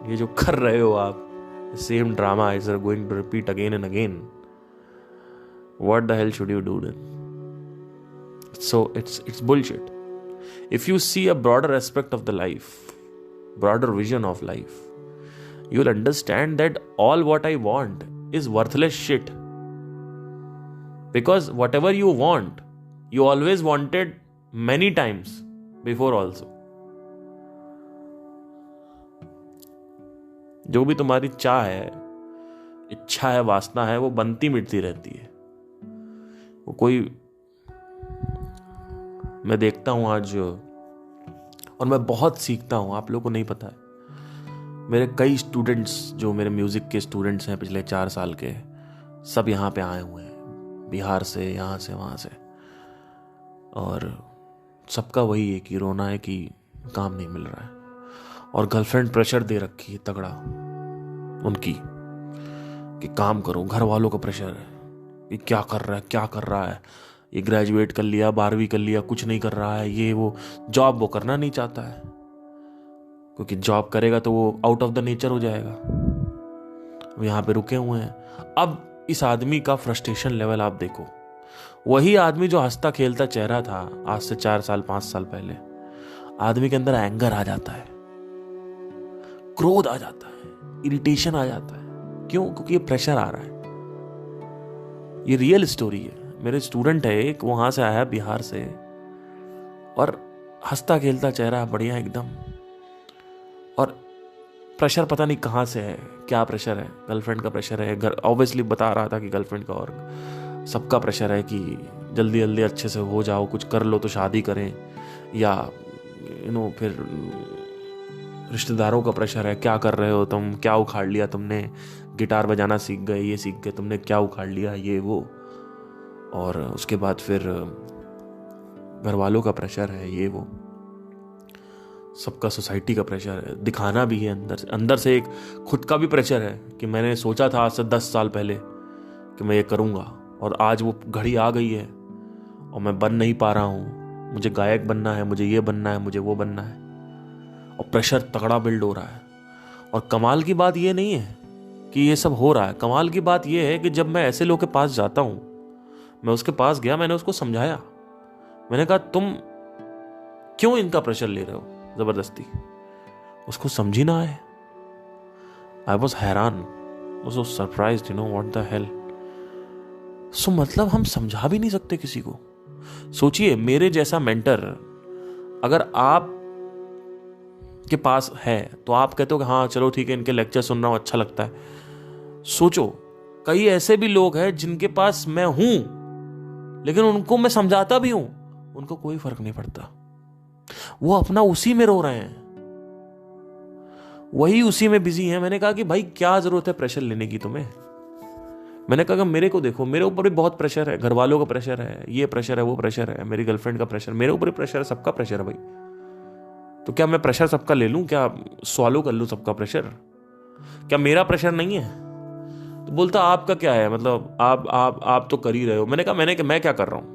ये जो कर रहे हो आप, same drama is going to repeat again and again. What the hell should you do then? So it's bullshit. If you see a broader aspect of the life, broader vision of life, you'll understand that all what I want is worthless shit. Because whatever you want, you always wanted many times before also. जो भी तुम्हारी चाह है, इच्छा है, वासना है, वो बनती मिटती रहती है. वो कोई, मैं देखता हूं आज, और मैं बहुत सीखता हूं, आप लोगों को नहीं पता है. मेरे कई स्टूडेंट्स जो मेरे म्यूजिक के स्टूडेंट्स हैं पिछले 4 साल के, सब यहाँ पे आए हुए हैं, बिहार से, यहाँ से, वहाँ से. और सबका वही है कि रोना है कि काम नहीं मिल रहा है. और गर्लफ्रेंड प्रेशर दे रखी है तगड़ा उनकी कि काम करो. घर वालों का प्रेशर है कि क्या कर रहा है, क्या कर रहा है, ये ग्रेजुएट कर लिया, 12वीं कर लिया, कुछ नहीं कर रहा है, ये वो. जॉब वो करना नहीं चाहता है, क्योंकि जॉब करेगा तो वो आउट ऑफ द नेचर हो जाएगा. वो यहाँ पे रुके हुए हैं. अब इस आदमी का फ्रस्ट्रेशन लेवल आप देखो. वही आदमी जो हंसता खेलता चेहरा था आज से 4 साल 5 साल पहले, आदमी के अंदर एंगर आ जाता है, क्रोध आ जाता है, इरिटेशन आ जाता है. क्यों? क्योंकि ये प्रेशर आ रहा है. ये रियल स्टोरी है. मेरे स्टूडेंट है एक, वहां से आया बिहार से, और हंसता खेलता चेहरा, बढ़िया एकदम. और प्रेशर पता नहीं कहाँ से है, क्या प्रेशर है, गर्लफ्रेंड का प्रेशर है. घर ऑब्वियसली बता रहा था कि गर्लफ्रेंड का और सबका प्रेशर है कि जल्दी जल्दी अच्छे से हो जाओ, कुछ कर लो तो शादी करें, या फिर रिश्तेदारों का प्रेशर है, क्या कर रहे हो तुम, क्या उखाड़ लिया तुमने, गिटार बजाना सीख गए, ये सीख गए, तुमने क्या उखाड़ लिया, ये वो. और उसके बाद फिर घर वालों का प्रेशर है, ये वो, सबका सोसाइटी का प्रेशर है, दिखाना भी है अंदर से एक खुद का भी प्रेशर है कि मैंने सोचा था आज से 10 साल पहले कि मैं ये करूँगा, और आज वो घड़ी आ गई है और मैं बन नहीं पा रहा हूँ. मुझे गायक बनना है, मुझे ये बनना है, मुझे वो बनना है, और प्रेशर तगड़ा बिल्ड हो रहा है. और कमाल की बात ये नहीं है कि ये सब हो रहा है. कमाल की बात ये है कि जब मैं ऐसे लोग के पास जाता हूं, मैं उसके पास गया, मैंने उसको समझाया, मैंने कहा तुम क्यों इनका प्रेशर ले रहे हो जबरदस्ती. उसको समझ ही ना आए. आई वॉज हैरान, was so surprised, what the hell. So मतलब हम समझा भी नहीं सकते किसी को. सोचिए, मेरे जैसा मेंटर अगर आप के पास है तो आप कहते हो कि हाँ चलो ठीक है, इनके लेक्चर सुन रहा हूं, अच्छा लगता है. सोचो, कई ऐसे भी लोग हैं जिनके पास मैं हूं, लेकिन उनको मैं समझाता भी हूं, उनको कोई फर्क नहीं पड़ता. वो अपना उसी में रो रहे हैं, वही उसी में बिजी हैं. मैंने कहा कि भाई क्या जरूरत है प्रेशर लेने की तुम्हें. मैंने कहा कि मेरे को देखो, मेरे ऊपर भी बहुत प्रेशर है, घर वालों का प्रेशर है, ये प्रेशर है, वो प्रेशर है, मेरी गर्लफ्रेंड का प्रेशर, मेरे ऊपर भी प्रेशर है, सबका प्रेशर है भाई. तो क्या मैं प्रेशर सबका ले लूं, क्या सॉल्व कर लूं सबका प्रेशर, क्या मेरा प्रेशर नहीं है. तो बोलता आपका क्या है, मतलब आप तो कर ही रहे हो. मैंने कहा मैं क्या कर रहा हूं.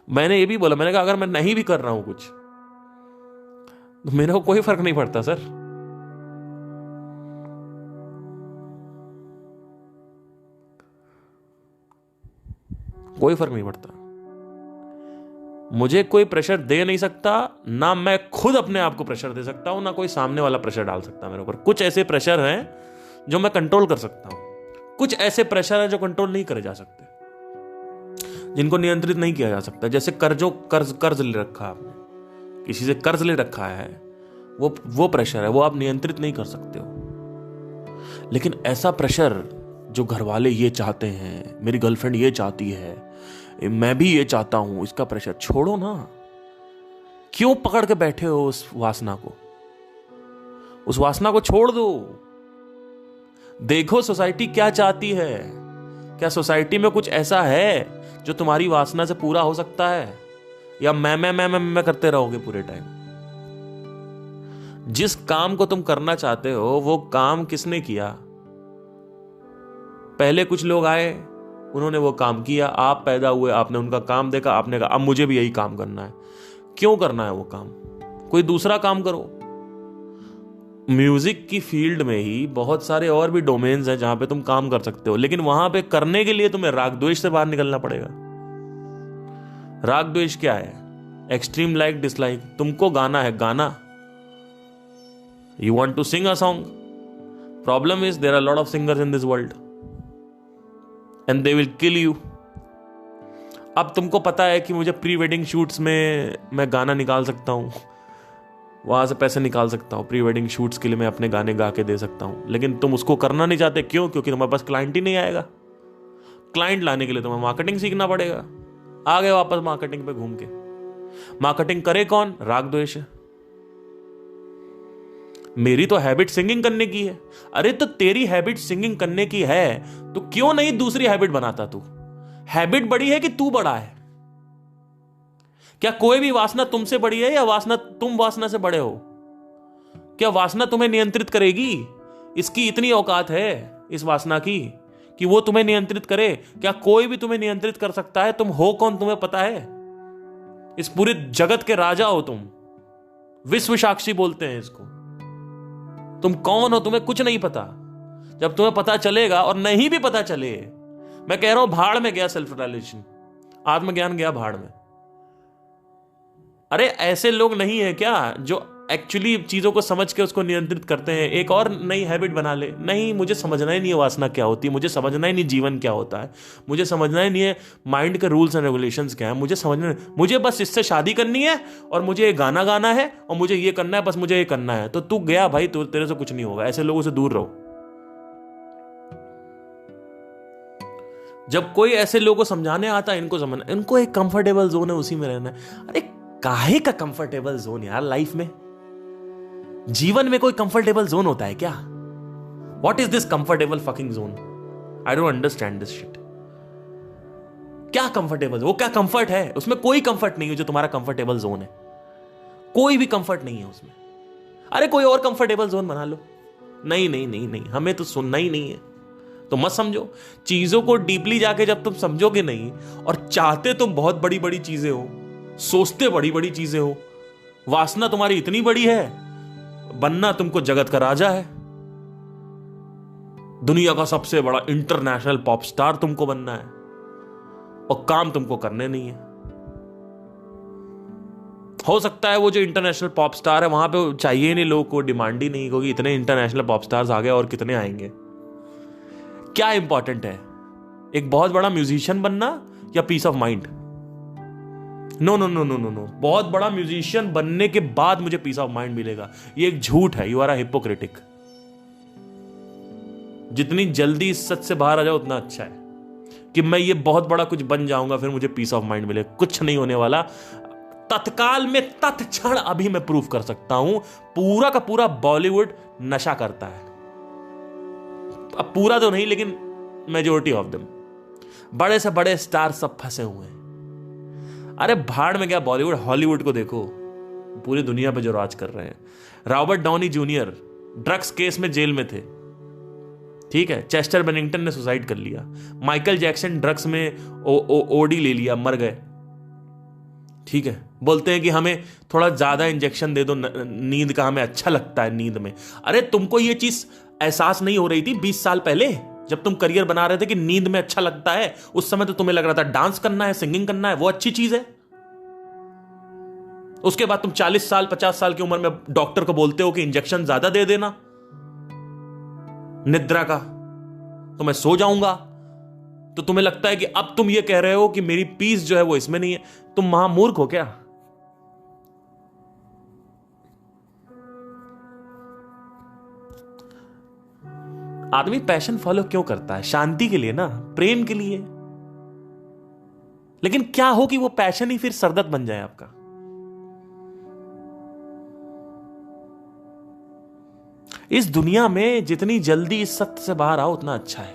मैंने ये भी बोला, मैंने कहा अगर मैं नहीं भी कर रहा हूं कुछ तो मेरे को कोई फर्क नहीं पड़ता सर. कोई फर्क नहीं पड़ता. मुझे कोई प्रेशर दे नहीं सकता, ना मैं खुद अपने आप को प्रेशर दे सकता हूं, ना कोई सामने वाला प्रेशर डाल सकता मेरे ऊपर. कुछ ऐसे प्रेशर हैं जो मैं कंट्रोल कर सकता हूं, कुछ ऐसे प्रेशर हैं जो कंट्रोल नहीं करे जा सकते, जिनको नियंत्रित नहीं किया जा सकता. जैसे कर्ज ले रखा है आपने, किसी से कर्ज ले रखा है, वो प्रेशर है, वो आप नियंत्रित नहीं कर सकते हो. लेकिन ऐसा प्रेशर जो घर वाले ये चाहते हैं, मेरी गर्लफ्रेंड ये चाहती है, मैं भी ये चाहता हूं, इसका प्रेशर छोड़ो ना. क्यों पकड़ के बैठे हो उस वासना को. उस वासना को छोड़ दो. देखो सोसाइटी क्या चाहती है. क्या सोसाइटी में कुछ ऐसा है जो तुम्हारी वासना से पूरा हो सकता है, या मैं करते रहोगे पूरे टाइम. जिस काम को तुम करना चाहते हो वो काम किसने किया. पहले कुछ लोग आए, उन्होंने वो काम किया, आप पैदा हुए, आपने उनका काम देखा, आपने कहा अब मुझे भी यही काम करना है. क्यों करना है वो काम? कोई दूसरा काम करो। म्यूजिक की फील्ड में ही बहुत सारे और भी डोमेन्स हैं जहां पे तुम काम कर सकते हो, लेकिन वहां पे करने के लिए तुम्हें राग द्वेष से बाहर निकलना पड़ेगा। राग द्वेष क्या है? Extreme like dislike. तुमको गाना है, गाना, you want to sing a song. Problem is there are lot of singers in this world and they will kill you. अब तुमको पता है कि मुझे प्री वेडिंग शूट्स में मैं गाना निकाल सकता हूं, वहां से पैसे निकाल सकता हूं, प्री वेडिंग शूट्स के लिए मैं अपने गाने गा के दे सकता हूं, लेकिन तुम उसको करना नहीं चाहते। क्यों? क्योंकि तुम्हारे पास क्लाइंट ही नहीं आएगा। क्लाइंट लाने के लिए तुम्हें मार्केटिंग सीखना पड़ेगा। आ गए वापस मार्केटिंग पे घूम के। मार्केटिंग करे कौन? राग द्वेष। मेरी तो हैबिट सिंगिंग करने की है। अरे तो तेरी हैबिट सिंगिंग करने की है तो क्यों नहीं दूसरी हैबिट बनाता तू? हैबिट बड़ी है कि तू बड़ा है? क्या कोई भी वासना तुमसे बड़ी है या वासना तुम वासना से बड़े हो? क्या वासना तुम्हें नियंत्रित करेगी? इसकी इतनी औकात है इस वासना की कि वो तुम्हें नियंत्रित करे? क्या कोई भी तुम्हें नियंत्रित कर सकता है? तुम हो कौन तुम्हें पता है? इस पूरे जगत के राजा हो तुम। विश्व साक्षी बोलते हैं इसको। तुम कौन हो तुम्हें कुछ नहीं पता। जब तुम्हें पता चलेगा, और नहीं भी पता चले, मैं कह रहा हूं भाड़ में गया सेल्फ रियलाइजेशन, आत्मज्ञान गया भाड़ में। अरे ऐसे लोग नहीं है क्या जो एक्चुअली चीजों को समझ के उसको नियंत्रित करते हैं? एक और नई हैबिट बना ले। नहीं, मुझे समझना ही नहीं है वासना क्या होती है, मुझे समझना ही नहीं जीवन क्या होता है, मुझे समझना ही नहीं है माइंड के रूल्स एंड रेगुलेशंस क्या है, मुझे समझना नहीं, मुझे बस इससे शादी करनी है और मुझे ये गाना गाना है और मुझे ये करना है, बस मुझे ये करना है। तो तू गया भाई, तो तेरे से कुछ नहीं होगा। ऐसे लोगों से दूर रहो। जब कोई ऐसे लोगों को समझाने आता है, इनको समझना, इनको एक कंफर्टेबल जोन है, उसी में रहना है। अरे काहे का कंफर्टेबल जोन यार? लाइफ में, जीवन में कोई कंफर्टेबल जोन होता है क्या? What is this comfortable fucking zone? I don't understand this shit. क्या कंफर्टेबल? वो क्या कंफर्ट है? उसमें कोई कंफर्ट नहीं है जो तुम्हारा कंफर्टेबल जोन है। कोई भी कंफर्ट नहीं है उसमें। अरे कोई और कंफर्टेबल जोन बना लो। नहीं नहीं नहीं नहीं, हमें तो सुनना ही नहीं है। तो मत समझो चीजों को डीपली। जाके जब तुम समझोगे नहीं, और चाहते तुम बहुत बड़ी बड़ी चीजें हो, सोचते बड़ी बड़ी चीजें हो, वासना तुम्हारी इतनी बड़ी है, बनना तुमको जगत का राजा है, दुनिया का सबसे बड़ा इंटरनेशनल पॉप स्टार तुमको बनना है, और काम तुमको करने नहीं है। हो सकता है वो जो इंटरनेशनल पॉप स्टार है वहां पे चाहिए नहीं लोगों को, डिमांड ही नहीं, क्योंकि इतने इंटरनेशनल पॉप स्टार्स आ गए, और कितने आएंगे? क्या इंपॉर्टेंट है, एक बहुत बड़ा म्यूजिशियन बनना या peace of mind? No no no no no no, बहुत बड़ा म्यूजिशियन बनने के बाद मुझे पीस ऑफ माइंड मिलेगा, ये एक झूठ है। You are a hypocritic. जितनी जल्दी इस सच से बाहर आ जाओ उतना अच्छा है कि मैं ये बहुत बड़ा कुछ बन जाऊंगा फिर मुझे पीस ऑफ माइंड मिलेगा। कुछ नहीं होने वाला। तत्काल में, तत्क्षण अभी मैं प्रूफ कर सकता हूं, पूरा का पूरा बॉलीवुड नशा करता है। अब पूरा तो नहीं, लेकिन मेजोरिटी ऑफ देम, बड़े से बड़े स्टार सब फंसे हुए हैं। अरे भाड़ में गया बॉलीवुड, हॉलीवुड को देखो, पूरी दुनिया पे जो राज कर रहे हैं। Robert Downey junior drugs case में जेल में थे, ठीक है। चेस्टर बेनिंगटन ने सुसाइड कर लिया। माइकल जैक्सन ड्रग्स में ओडी ले लिया, मर गए, ठीक है। बोलते हैं कि हमें थोड़ा ज्यादा इंजेक्शन दे दो नींद का, हमें अच्छा लगता है नींद में। अरे तुमको ये चीज एहसास नहीं हो रही थी 20 साल पहले जब तुम करियर बना रहे थे कि नींद में अच्छा लगता है? उस समय तो तुम्हें लग रहा था डांस करना है, सिंगिंग करना है, वो अच्छी चीज है। उसके बाद तुम 40 साल 50 साल की उम्र में डॉक्टर को बोलते हो कि इंजेक्शन ज्यादा दे देना निद्रा का, तो मैं सो जाऊंगा। तो तुम्हें लगता है कि अब तुम ये कह रहे हो कि मेरी पीस जो है वो इसमें नहीं है। तुम महामूर्ख हो क्या? आदमी पैशन फॉलो क्यों करता है? शांति के लिए ना, प्रेम के लिए। लेकिन क्या हो कि वो पैशन ही फिर सरदर्द बन जाए आपका। इस दुनिया में जितनी जल्दी इस सत्य से बाहर आओ उतना अच्छा है।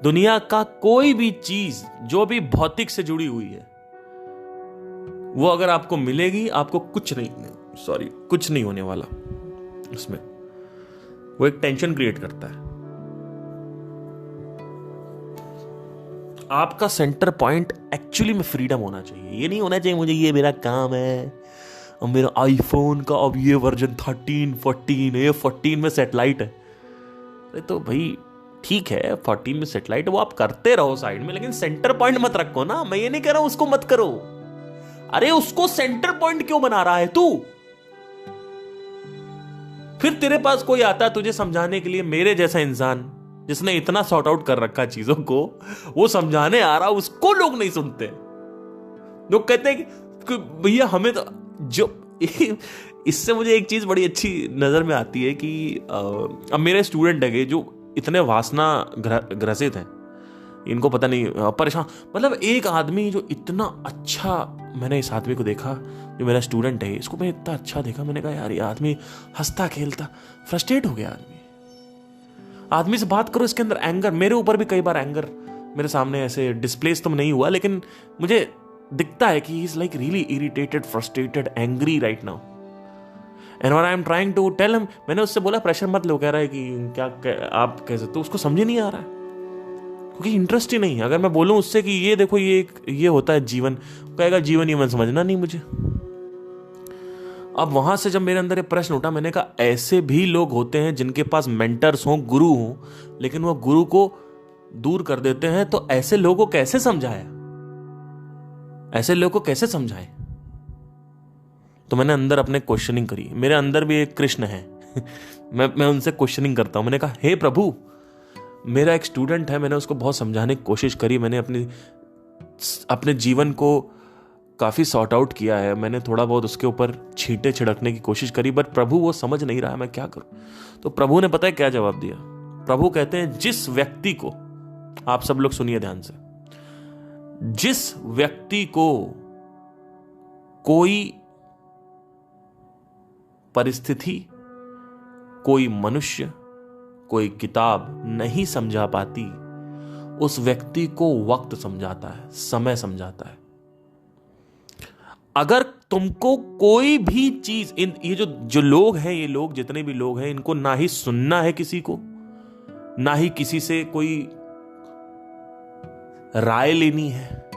दुनिया का कोई भी चीज जो भी भौतिक से जुड़ी हुई है, वो अगर आपको मिलेगी, आपको कुछ नहीं होने वाला उसमें। वो एक टेंशन क्रिएट करता है। आपका सेंटर पॉइंट एक्चुअली में फ्रीडम होना चाहिए। ये नहीं होना चाहिए मुझे ये मेरा काम है और मेरा आईफोन का अब ये वर्जन 13 14 ये 14 में सेटेलाइट है। अरे तो भाई ठीक है 14 में सेटेलाइट वो आप करते रहो साइड में, लेकिन सेंटर पॉइंट मत रखो ना। मैं ये नहीं कह रहा हूं उसको मत करो, अरे उसको सेंटर पॉइंट क्यों बना रहा है तू? फिर तेरे पास कोई आता है तुझे समझाने के लिए, मेरे जैसा इंसान जिसने इतना सॉर्ट आउट कर रखा चीजों को, वो समझाने आ रहा, उसको लोग नहीं सुनते। लोग कहते हैं कि भैया हमें तो जो इससे मुझे एक चीज बड़ी अच्छी नजर में आती है कि अब मेरे स्टूडेंट है जो इतने वासना ग्रसित हैं, इनको पता नहीं परेशान, मतलब एक आदमी जो इतना अच्छा, मैंने इस आदमी को देखा जो मेरा स्टूडेंट है, इसको मैं इतना अच्छा देखा, मैंने कहा यार ये आदमी हंसता खेलता, फ्रस्ट्रेट हो गया आदमी से बात करो, इसके अंदर एंगर, मेरे ऊपर भी कई बार एंगर मेरे सामने ऐसे डिस्प्लेस तो नहीं हुआ, लेकिन मुझे दिखता है कि he is like really irritated, frustrated, angry right now, and what I am trying to tell him, मैंने उससे बोला प्रेशर मत लो, कह रहा है कि क्या आप कह सकते हो, उसको समझ ही नहीं आ रहा है क्योंकि इंटरेस्ट ही नहीं है। अगर मैं बोलूं उससे कि ये देखो ये होता है जीवन, कहेगा जीवन ही मन समझना नहीं मुझे। अब वहां से जब मेरे अंदर एक प्रश्न उठा, मैंने कहा ऐसे भी लोग होते हैं जिनके पास मेंटर्स हों, गुरु हों, लेकिन वो गुरु को दूर कर देते हैं, तो ऐसे लोगों को कैसे समझाया, ऐसे लोगों को कैसे समझाएं? तो मैंने अंदर अपने क्वेश्चनिंग करी, मेरे अंदर भी एक कृष्ण है मैं उनसे क्वेश्चनिंग करता हूं। मैंने कहा हे प्रभु, मेरा एक स्टूडेंट है, मैंने उसको बहुत समझाने की कोशिश करी, मैंने अपने जीवन को काफी सॉर्ट आउट किया है, मैंने थोड़ा बहुत उसके ऊपर छींटे छिड़कने की कोशिश करी, बट प्रभु वो समझ नहीं रहा है, मैं क्या करूं? तो प्रभु ने पता है क्या जवाब दिया? प्रभु कहते हैं जिस व्यक्ति को, आप सब लोग सुनिए ध्यान से, जिस व्यक्ति को कोई परिस्थिति, कोई मनुष्य, कोई किताब नहीं समझा पाती, उस व्यक्ति को वक्त समझाता है, समय समझाता है। अगर तुमको कोई भी चीज, ये जो लोग हैं, ये लोग जितने भी लोग हैं, इनको ना ही सुनना है किसी को, ना ही किसी से कोई राय लेनी है,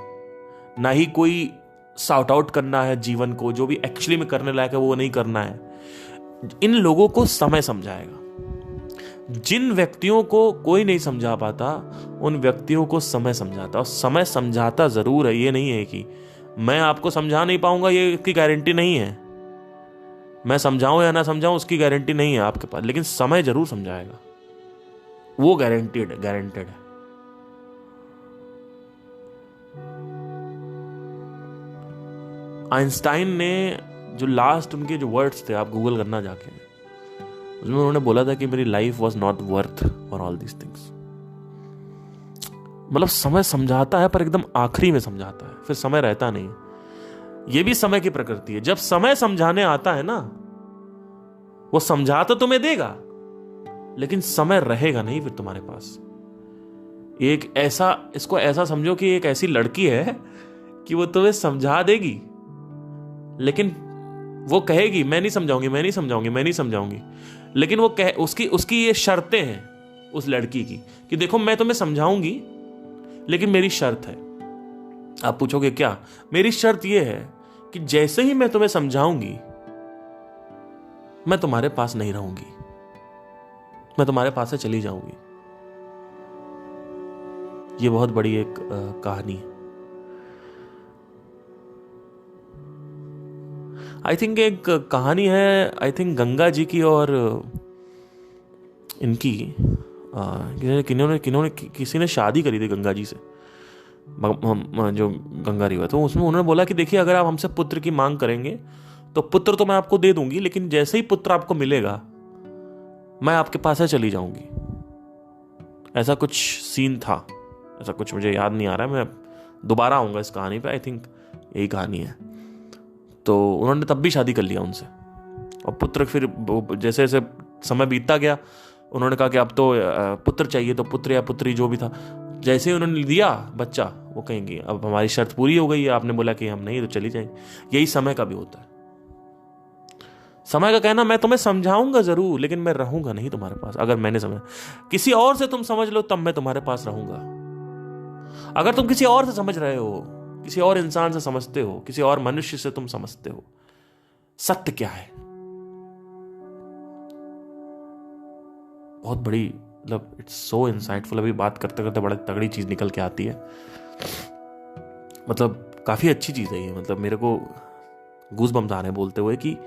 ना ही कोई सॉर्ट आउट करना है जीवन को, जो भी एक्चुअली में करने लायक है वो नहीं करना है। इन लोगों को समय समझाएगा। जिन व्यक्तियों को कोई नहीं समझा पाता, उन व्यक्तियों को समय समझाता, और समय समझाता जरूर है, ये नहीं है कि मैं आपको समझा नहीं पाऊंगा, ये इसकी गारंटी नहीं है, मैं समझाऊं या ना समझाऊं उसकी गारंटी नहीं है आपके पास, लेकिन समय जरूर समझाएगा, वो गारंटेड है। आइंस्टाइन ने जो लास्ट उनके जो वर्ड्स थे, आप गूगल करना जाके, उसमें उन्होंने बोला था कि मेरी life was not worth for all these things. मतलब समय समझाता है पर एकदम आखिरी में समझाता है, फिर समय रहता नहीं। यह भी समय की प्रकृति है। जब समय समझाने आता है ना, वो समझा तो तुम्हें देगा, लेकिन समय रहेगा नहीं फिर तुम्हारे पास। एक ऐसा, इसको ऐसा समझो कि एक ऐसी लड़की है कि वो तुम्हें समझा देगी, लेकिन वो कहेगी मैं नहीं समझाऊंगी, मैं नहीं समझाऊंगी, मैं नहीं समझाऊंगी, लेकिन वो उसकी ये शर्तें हैं उस लड़की की कि देखो मैं तुम्हें समझाऊंगी, लेकिन मेरी शर्त है। आप पूछोगे क्या? मेरी शर्त यह है कि जैसे ही मैं तुम्हें समझाऊंगी, मैं तुम्हारे पास नहीं रहूंगी, मैं तुम्हारे पास से चली जाऊंगी। ये बहुत बड़ी एक कहानी है। आई थिंक एक कहानी है, आई थिंक गंगा जी की और इनकी, किसी ने शादी करी थी गंगा जी से, जो गंगा रिवर, तो उसमें उन्होंने बोला कि देखिए अगर आप हमसे पुत्र की मांग करेंगे तो पुत्र तो मैं आपको दे दूंगी, लेकिन जैसे ही पुत्र आपको मिलेगा मैं आपके पास से चली जाऊंगी। ऐसा कुछ सीन था, ऐसा कुछ मुझे याद नहीं आ रहा है, मैं दोबारा आऊंगा इस कहानी पे, आई थिंक यही कहानी है। तो उन्होंने तब भी शादी कर लिया उनसे, और पुत्र फिर जैसे जैसे समय बीतता गया, उन्होंने कहा कि अब तो पुत्र चाहिए, तो पुत्र या पुत्री जो भी था, जैसे ही उन्होंने दिया बच्चा, वो कहेंगे अब हमारी शर्त पूरी हो गई है, आपने बोला कि हम नहीं, तो चली जाएंगे। यही समय का भी होता है। समय का कहना मैं तुम्हें समझाऊंगा जरूर, लेकिन मैं रहूंगा नहीं तुम्हारे पास। अगर मैंने समझा, किसी और से तुम समझ लो तब मैं तुम्हारे पास रहूंगा। अगर तुम किसी और से समझ रहे हो, किसी और इंसान से समझते हो, किसी और मनुष्य से तुम समझते हो सत्य क्या है, बहुत बड़ी, मतलब इट्स सो इंसाइटफुल। अभी बात करते करते बड़ा तगड़ी चीज निकल के आती है, मतलब काफी अच्छी चीज है ये। मतलब मेरे को गूज बम्स आ रहे हैं बोलते हुए कि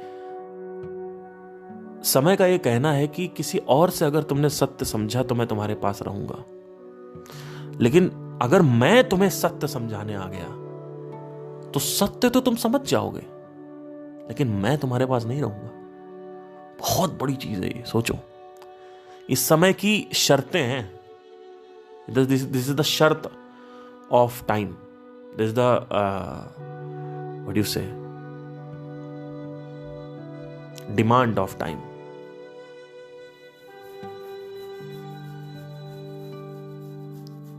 समय का ये कहना है कि किसी और से अगर तुमने सत्य समझा तो मैं तुम्हारे पास रहूंगा, लेकिन अगर मैं तुम्हें सत्य समझाने आ गया तो सत्य तो तुम समझ जाओगे, लेकिन मैं तुम्हारे पास नहीं रहूंगा। बहुत बड़ी चीज है ये, सोचो। इस समय की शर्तें हैं, दिस इज द शर्त of time, this is the what you से डिमांड ऑफ टाइम।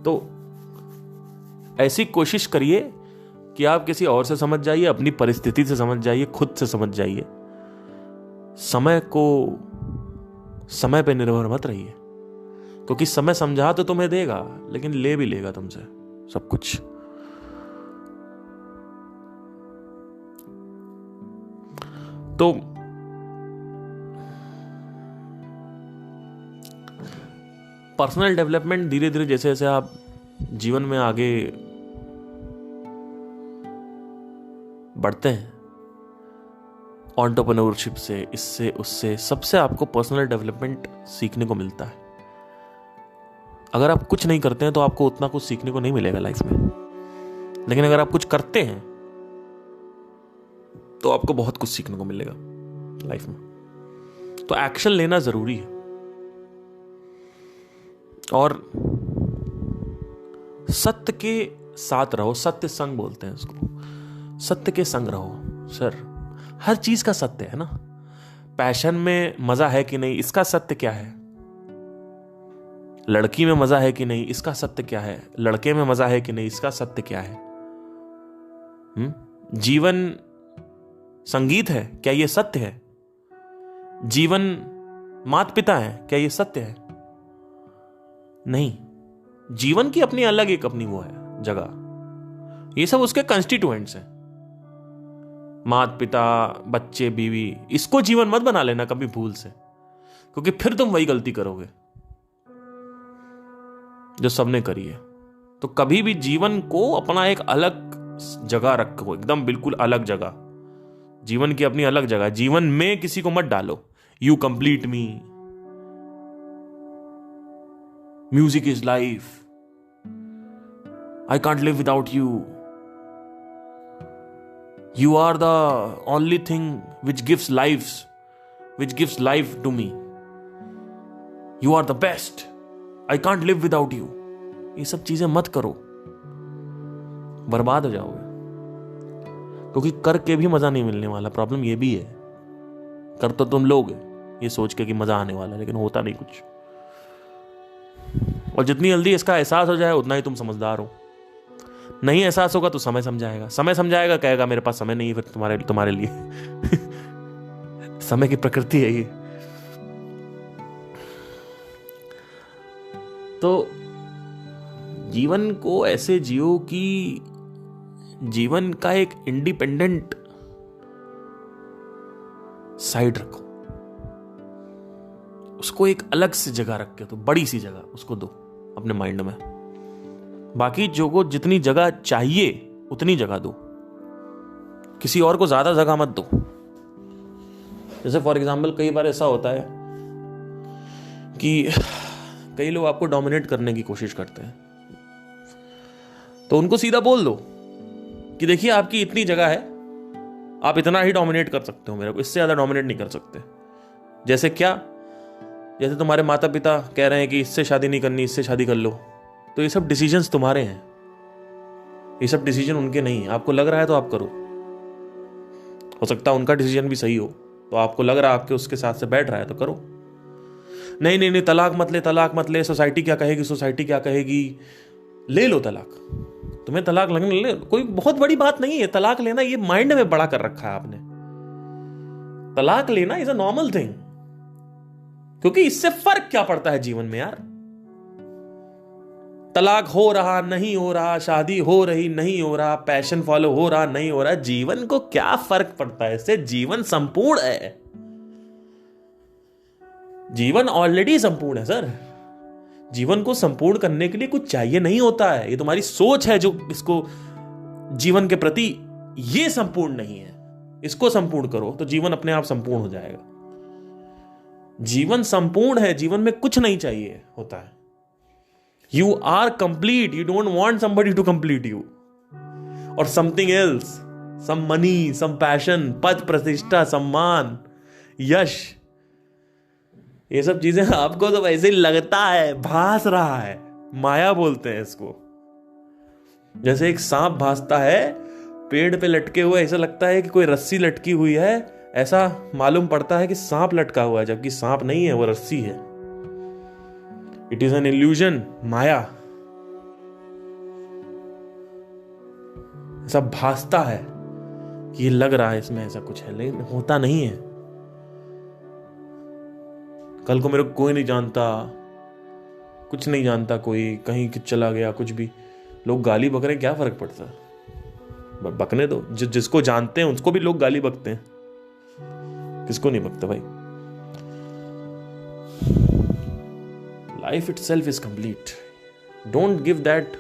तो ऐसी कोशिश करिए कि आप किसी और से समझ जाइए, अपनी परिस्थिति से समझ जाइए, खुद से समझ जाइए। समय पे निर्भर मत रहिए, क्योंकि समय समझा तो तुम्हें देगा, लेकिन ले भी लेगा तुमसे सब कुछ। तो पर्सनल डेवलपमेंट धीरे धीरे जैसे जैसे आप जीवन में आगे बढ़ते हैं, एंटरप्रेन्योरशिप से, इससे उससे सबसे आपको पर्सनल डेवलपमेंट सीखने को मिलता है। अगर आप कुछ नहीं करते हैं तो आपको उतना कुछ सीखने को नहीं मिलेगा लाइफ में, लेकिन अगर आप कुछ करते हैं तो आपको बहुत कुछ सीखने को मिलेगा लाइफ में। तो एक्शन लेना जरूरी है, और सत्य के साथ रहो। सत्य संग बोलते हैं उसको, सत्य के संग रहो। सर हर चीज का सत्य है ना, पैशन में मजा है कि नहीं, इसका सत्य क्या है? लड़की में मजा है कि नहीं, इसका सत्य क्या है? लड़के में मजा है कि नहीं, इसका सत्य क्या है? जीवन संगीत है, क्या ये सत्य है? जीवन माता पिता है, क्या ये सत्य है? नहीं। जीवन की अपनी अलग एक अपनी वो है जगह, ये सब उसके कंस्टिट्यूएंट्स हैं। माता पिता, बच्चे, बीवी, इसको जीवन मत बना लेना कभी भूल से, क्योंकि फिर तुम वही गलती करोगे जो सबने करी है। तो कभी भी जीवन को अपना एक अलग जगह रखो, एकदम बिल्कुल अलग जगह। जीवन की अपनी अलग जगह, जीवन में किसी को मत डालो। You complete me, music is life, I can't live without you, you are the only thing which gives life to me, you are the best, I can't live without you. ये सब चीजें मत करो, बर्बाद हो जाओगे, क्योंकि करके भी मजा नहीं मिलने वाला। प्रॉब्लम ये भी है, कर तो तुम लोग ये सोच के कि मजा आने वाला, लेकिन होता नहीं कुछ। और जितनी जल्दी इसका एहसास हो जाए उतना ही तुम समझदार हो। नहीं एहसास होगा तो समय समझाएगा, समय समझाएगा, कहेगा मेरे पास समय नहीं है फिर तुम्हारे लिए समय की प्रकृति है ये। तो जीवन को ऐसे जियो कि जीवन का एक इंडिपेंडेंट साइड रखो, उसको एक अलग सी जगह रख के, तो बड़ी सी जगह उसको दो अपने माइंड में। बाकी जो को जितनी जगह चाहिए उतनी जगह दो, किसी और को ज्यादा जगह मत दो। जैसे फॉर एग्जाम्पल कई बार ऐसा होता है कि कई लोग आपको डोमिनेट करने की कोशिश करते हैं, तो उनको सीधा बोल दो कि देखिए आपकी इतनी जगह है, आप इतना ही डोमिनेट कर सकते हो मेरे को, इससे ज्यादा डोमिनेट नहीं कर सकते। जैसे क्या? जैसे तुम्हारे माता पिता कह रहे हैं कि इससे शादी नहीं करनी, इससे शादी कर लो, तो ये सब डिसीजंस तुम्हारे हैं, ये सब डिसीजन उनके नहीं है। आपको लग रहा है तो आप करो, हो सकता है उनका डिसीजन भी सही हो, तो आपको लग रहा है आपके उसके साथ से बैठ रहा है तो करो। नहीं नहीं नहीं, तलाक मत ले, सोसाइटी क्या कहेगी, ले लो तलाक। तुम्हें तलाक लगने ले, कोई बहुत बड़ी बात नहीं है तलाक लेना, ये माइंड में बड़ा कर रखा है आपने। तलाक लेना इज अ नॉर्मल थिंग, क्योंकि इससे फर्क क्या पड़ता है जीवन में यार? तलाक हो रहा नहीं हो रहा, शादी हो रही नहीं हो रहा, पैशन फॉलो हो रहा नहीं हो रहा, जीवन को क्या फर्क पड़ता है इससे? जीवन संपूर्ण है, जीवन ऑलरेडी संपूर्ण है सर। जीवन को संपूर्ण करने के लिए कुछ चाहिए नहीं होता है, ये तुम्हारी सोच है जो इसको जीवन के प्रति, ये संपूर्ण नहीं है, इसको संपूर्ण करो तो जीवन अपने आप संपूर्ण हो जाएगा। जीवन संपूर्ण है, जीवन में कुछ नहीं चाहिए होता है। You are complete, you don't want somebody to complete you और something else, some money, some passion, पद प्रतिष्ठा, सम्मान, यश, ये सब चीजें आपको तो वैसे ही लगता है, भास रहा है, माया बोलते हैं इसको। जैसे एक सांप भासता है पेड़ पे लटके हुए, ऐसा लगता है कि कोई रस्सी लटकी हुई है, ऐसा मालूम पड़ता है कि सांप लटका हुआ है, जबकि सांप नहीं है, वो रस्सी है। इट इज एन इल्यूजन, माया। ऐसा भासता है कि ये लग रहा है इसमें ऐसा कुछ है, लेकिन होता नहीं है। कल को मेरे को कोई नहीं जानता, कुछ नहीं जानता, कोई कहीं चला गया, कुछ भी, लोग गाली बक रहे हैं, क्या फर्क पड़ता है? बकने दो। जिसको जानते हैं उसको भी लोग गाली बकते हैं, किसको नहीं बकते भाई? Life itself is complete, don't give that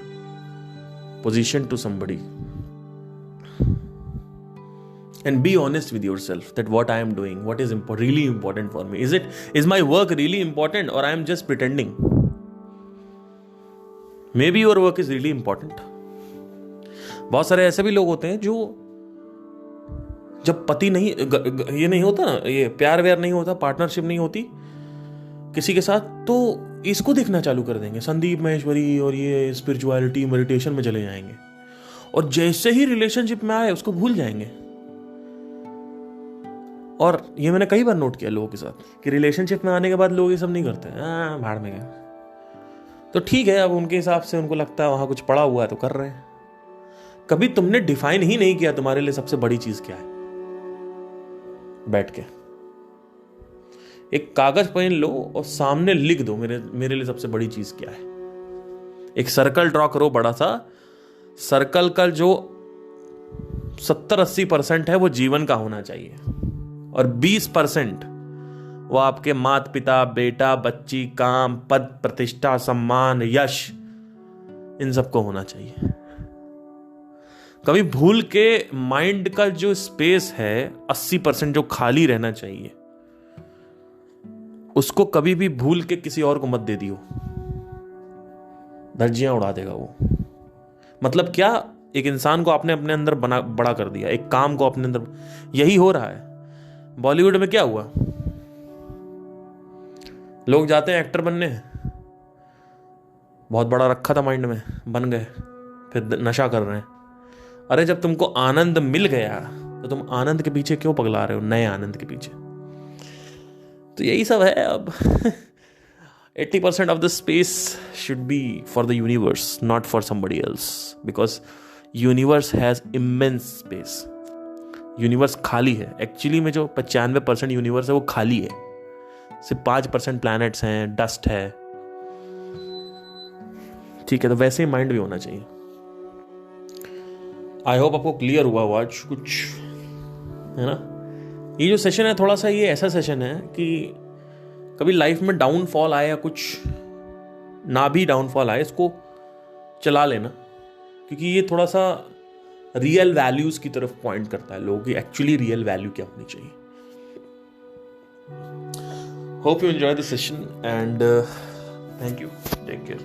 position to somebody and be honest with yourself that what I am doing, what is really important for me, is my work really important or I am just pretending? Maybe your work is really important. बहुत सारे ऐसे भी लोग होते हैं जो जब पति नहीं, ये नहीं होता ना, ये प्यार व्यार नहीं होता, पार्टनरशिप नहीं होती किसी के साथ, तो इसको देखना चालू कर देंगे, संदीप महेश्वरी और ये स्पिरिचुअलिटी मेडिटेशन में चले जाएंगे, और जैसे ही रिलेशनशिप में आए उसको भूल जाएंगे। और ये मैंने कई बार नोट किया लोगों के साथ कि रिलेशनशिप में आने के बाद लोग ये सब नहीं करते, भाड़ में गए तो ठीक है, अब उनके हिसाब से उनको लगता है वहां कुछ पड़ा हुआ है तो कर रहे हैं। कभी तुमने डिफाइन ही नहीं किया तुम्हारे लिए सबसे बड़ी चीज क्या है। बैठ के एक कागज पेन लो और सामने लिख दो, मेरे लिए सबसे बड़ी चीज क्या है। एक सर्कल ड्रॉ करो बड़ा सा, सर्कल का जो 70-80% है वो जीवन का होना चाहिए, और 20% वो आपके माता पिता, बेटा, बच्ची, काम, पद प्रतिष्ठा, सम्मान, यश, इन सबको होना चाहिए। कभी भूल के माइंड का जो स्पेस है 80% जो खाली रहना चाहिए, उसको कभी भी भूल के किसी और को मत दे दियो, धज्जियां उड़ा देगा वो। मतलब क्या, एक इंसान को आपने अपने अंदर बड़ा कर दिया, एक काम को अपने अंदर, यही हो रहा है। बॉलीवुड में क्या हुआ, लोग जाते हैं एक्टर बनने, बहुत बड़ा रखा था माइंड में, बन गए, फिर नशा कर रहे हैं। अरे जब तुमको आनंद मिल गया तो तुम आनंद के पीछे क्यों पगला रहे हो, नए आनंद के पीछे? तो यही सब है। अब 80% of the space should be for the universe, not for somebody else, because universe has immense space. Universe खाली है। एक्चुअली में जो 95% यूनिवर्स है वो खाली है, सिर्फ 5% प्लैनेट्स हैं, डस्ट है। ठीक है, तो वैसे ही माइंड भी होना चाहिए। आई होप आपको क्लियर हुआ आज कुछ, है ना। ये जो सेशन है थोड़ा सा, ये ऐसा सेशन है कि कभी लाइफ में डाउनफॉल आए या कुछ ना भी डाउनफॉल आए, इसको चला लेना, क्योंकि ये थोड़ा सा रियल वैल्यूज की तरफ पॉइंट करता है लोगों की, एक्चुअली रियल वैल्यू क्या होनी चाहिए। Hope you enjoy the session and thank you, take care.